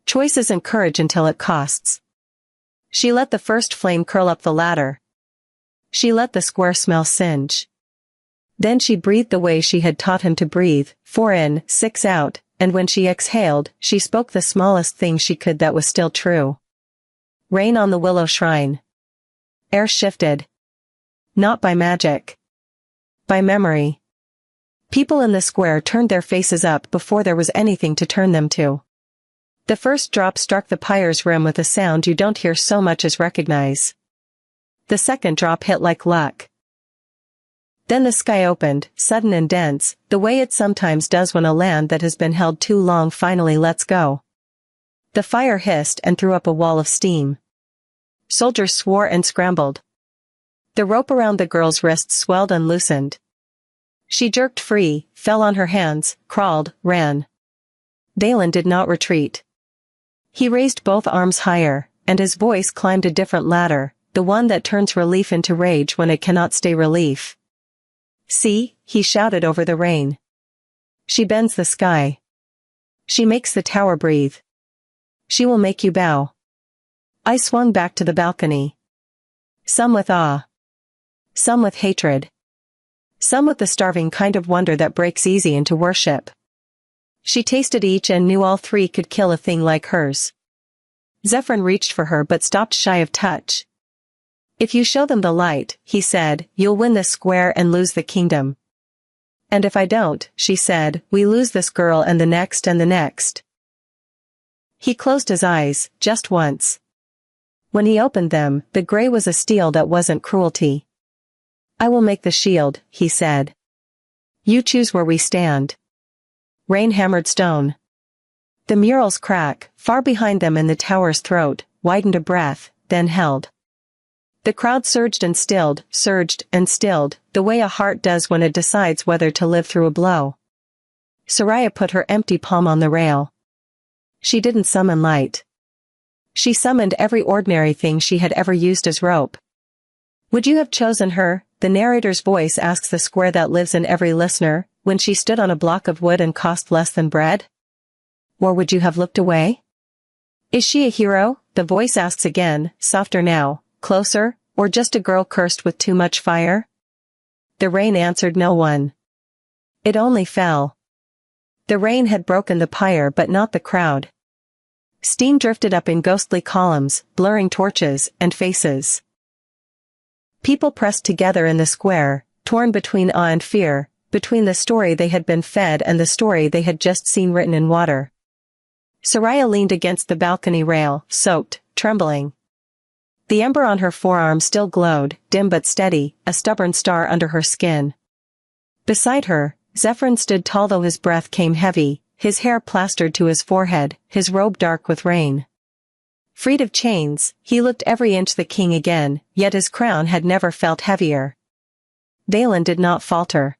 Choice isn't courage until it costs. She let the first flame curl up the ladder. She let the square smell singe. Then she breathed the way she had taught him to breathe, 4 in, 6 out, and when she exhaled, she spoke the smallest thing she could that was still true. Rain on the willow shrine. Air shifted. Not by magic. By memory. People in the square turned their faces up before there was anything to turn them to. The first drop struck the pyre's rim with a sound you don't hear so much as recognize. The second drop hit like luck. Then the sky opened, sudden and dense, the way it sometimes does when a land that has been held too long finally lets go. The fire hissed and threw up a wall of steam. Soldiers swore and scrambled. The rope around the girl's wrists swelled and loosened. She jerked free, fell on her hands, crawled, ran. Dalen did not retreat. He raised both arms higher, and his voice climbed a different ladder, the one that turns relief into rage when it cannot stay relief. See, he shouted over the rain. She bends the sky. She makes the tower breathe. She will make you bow. I swung back to the balcony. Some with awe. Some with hatred. Some with the starving kind of wonder that breaks easy into worship. She tasted each and knew all three could kill a thing like hers. Zephyrin reached for her but stopped shy of touch. If you show them the light, he said, you'll win this square and lose the kingdom. And if I don't, she said, we lose this girl and the next and the next. He closed his eyes, just once. When he opened them, the gray was a steel that wasn't cruelty. I will make the shield, he said. You choose where we stand. Rain hammered stone. The murals crack, far behind them in the tower's throat, widened a breath, then held. The crowd surged and stilled, the way a heart does when it decides whether to live through a blow. Soraya put her empty palm on the rail. She didn't summon light. She summoned every ordinary thing she had ever used as rope. Would you have chosen her, the narrator's voice asks the square that lives in every listener, when she stood on a block of wood and cost less than bread? Or would you have looked away? Is she a hero, the voice asks again, softer now, closer, or just a girl cursed with too much fire? The rain answered no one. It only fell. The rain had broken the pyre but not the crowd. Steam drifted up in ghostly columns, blurring torches and faces. People pressed together in the square, torn between awe and fear, between the story they had been fed and the story they had just seen written in water. Soraya leaned against the balcony rail, soaked, trembling. The ember on her forearm still glowed, dim but steady, a stubborn star under her skin. Beside her, Zephyrin stood tall though his breath came heavy, his hair plastered to his forehead, his robe dark with rain. Freed of chains, he looked every inch the king again, yet his crown had never felt heavier. Dalen did not falter.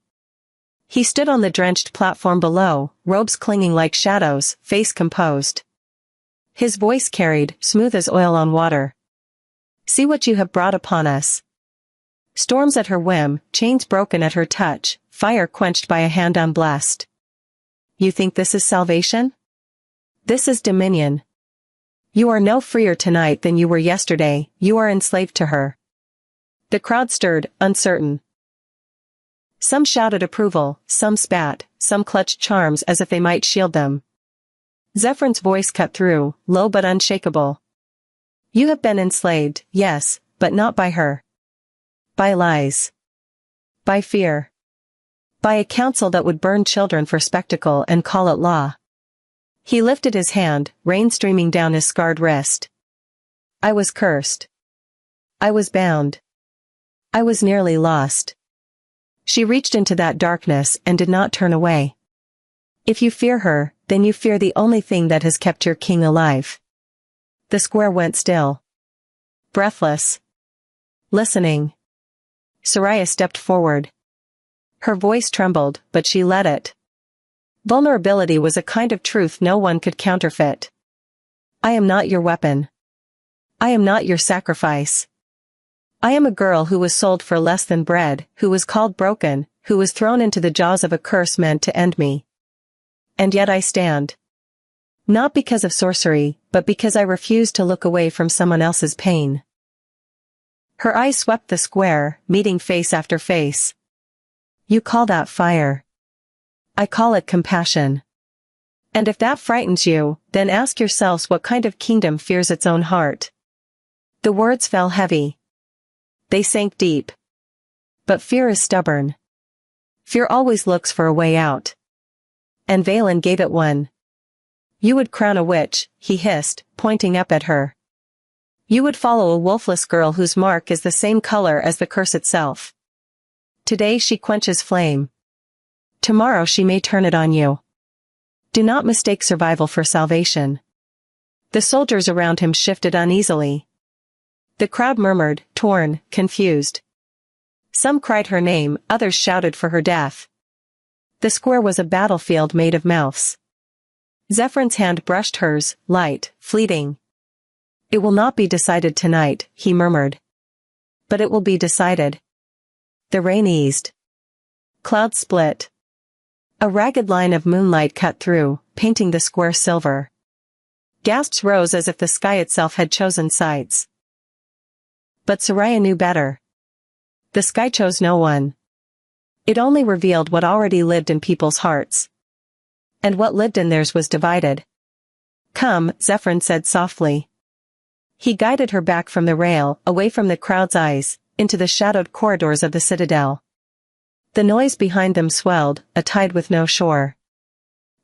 He stood on the drenched platform below, robes clinging like shadows, face composed. His voice carried, smooth as oil on water. See what you have brought upon us. Storms at her whim, chains broken at her touch, fire quenched by a hand unblessed. You think this is salvation? This is dominion. You are no freer tonight than you were yesterday, you are enslaved to her. The crowd stirred, uncertain. Some shouted approval, some spat, some clutched charms as if they might shield them. Zephyrin's voice cut through, low but unshakable. You have been enslaved, yes, but not by her. By lies. By fear. By a council that would burn children for spectacle and call it law. He lifted his hand, rain streaming down his scarred wrist. I was cursed. I was bound. I was nearly lost. She reached into that darkness and did not turn away. If you fear her, then you fear the only thing that has kept your king alive. The square went still. Breathless. Listening. Soraya stepped forward. Her voice trembled, but she let it. Vulnerability was a kind of truth no one could counterfeit. I am not your weapon. I am not your sacrifice. I am a girl who was sold for less than bread, who was called broken, who was thrown into the jaws of a curse meant to end me. And yet I stand. Not because of sorcery, but because I refuse to look away from someone else's pain. Her eyes swept the square, meeting face after face. You call that fire. I call it compassion. And if that frightens you, then ask yourselves what kind of kingdom fears its own heart. The words fell heavy. They sank deep. But fear is stubborn. Fear always looks for a way out. And Valen gave it one. You would crown a witch, he hissed, pointing up at her. You would follow a wolfless girl whose mark is the same color as the curse itself. Today she quenches flame. Tomorrow she may turn it on you. Do not mistake survival for salvation. The soldiers around him shifted uneasily. The crowd murmured, torn, confused. Some cried her name, others shouted for her death. The square was a battlefield made of mouths. Zephyrn's hand brushed hers, light, fleeting. It will not be decided tonight, he murmured. But it will be decided. The rain eased. Clouds split. A ragged line of moonlight cut through, painting the square silver. Gasps rose as if the sky itself had chosen sides. But Soraya knew better. The sky chose no one. It only revealed what already lived in people's hearts. And what lived in theirs was divided. Come, Zephyrn said softly. He guided her back from the rail, away from the crowd's eyes, into the shadowed corridors of the citadel. The noise behind them swelled, a tide with no shore.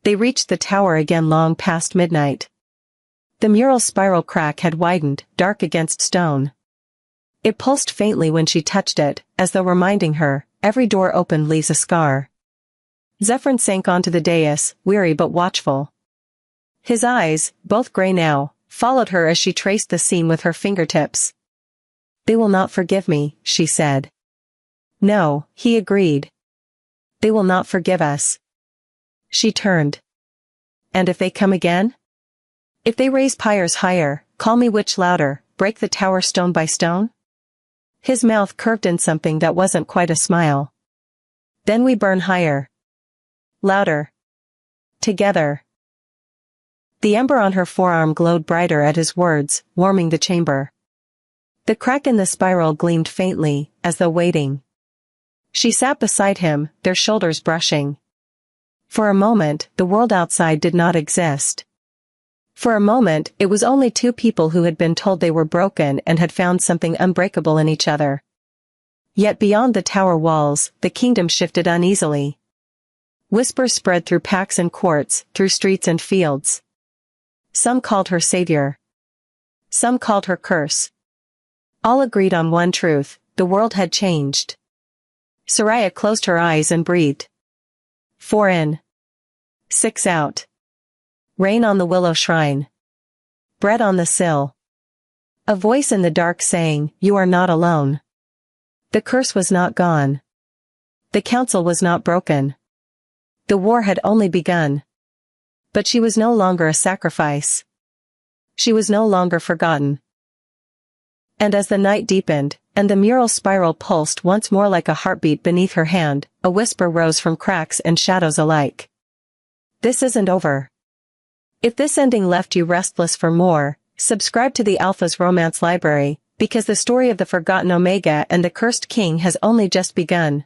They reached the tower again long past midnight. The mural's spiral crack had widened, dark against stone. It pulsed faintly when she touched it, as though reminding her, every door opened leaves a scar. Zephyrn sank onto the dais, weary but watchful. His eyes, both gray now, followed her as she traced the scene with her fingertips. They will not forgive me, she said. No, he agreed. They will not forgive us. She turned. And if they come again? If they raise pyres higher, call me witch louder, break the tower stone by stone? His mouth curved in something that wasn't quite a smile. Then we burn higher. Louder. Together. The ember on her forearm glowed brighter at his words, warming the chamber. The crack in the spiral gleamed faintly, as though waiting. She sat beside him, their shoulders brushing. For a moment, the world outside did not exist. For a moment, it was only two people who had been told they were broken and had found something unbreakable in each other. Yet beyond the tower walls, the kingdom shifted uneasily. Whispers spread through packs and courts, through streets and fields. Some called her savior. Some called her curse. All agreed on one truth, the world had changed. Soraya closed her eyes and breathed. 4 in. 6 out. Rain on the willow shrine. Bread on the sill. A voice in the dark saying, you are not alone. The curse was not gone. The council was not broken. The war had only begun. But she was no longer a sacrifice. She was no longer forgotten. And as the night deepened, and the mural spiral pulsed once more like a heartbeat beneath her hand, a whisper rose from cracks and shadows alike. This isn't over. If this ending left you restless for more, subscribe to the Alpha's Romance Library, because the story of the Forgotten Omega and the Cursed King has only just begun.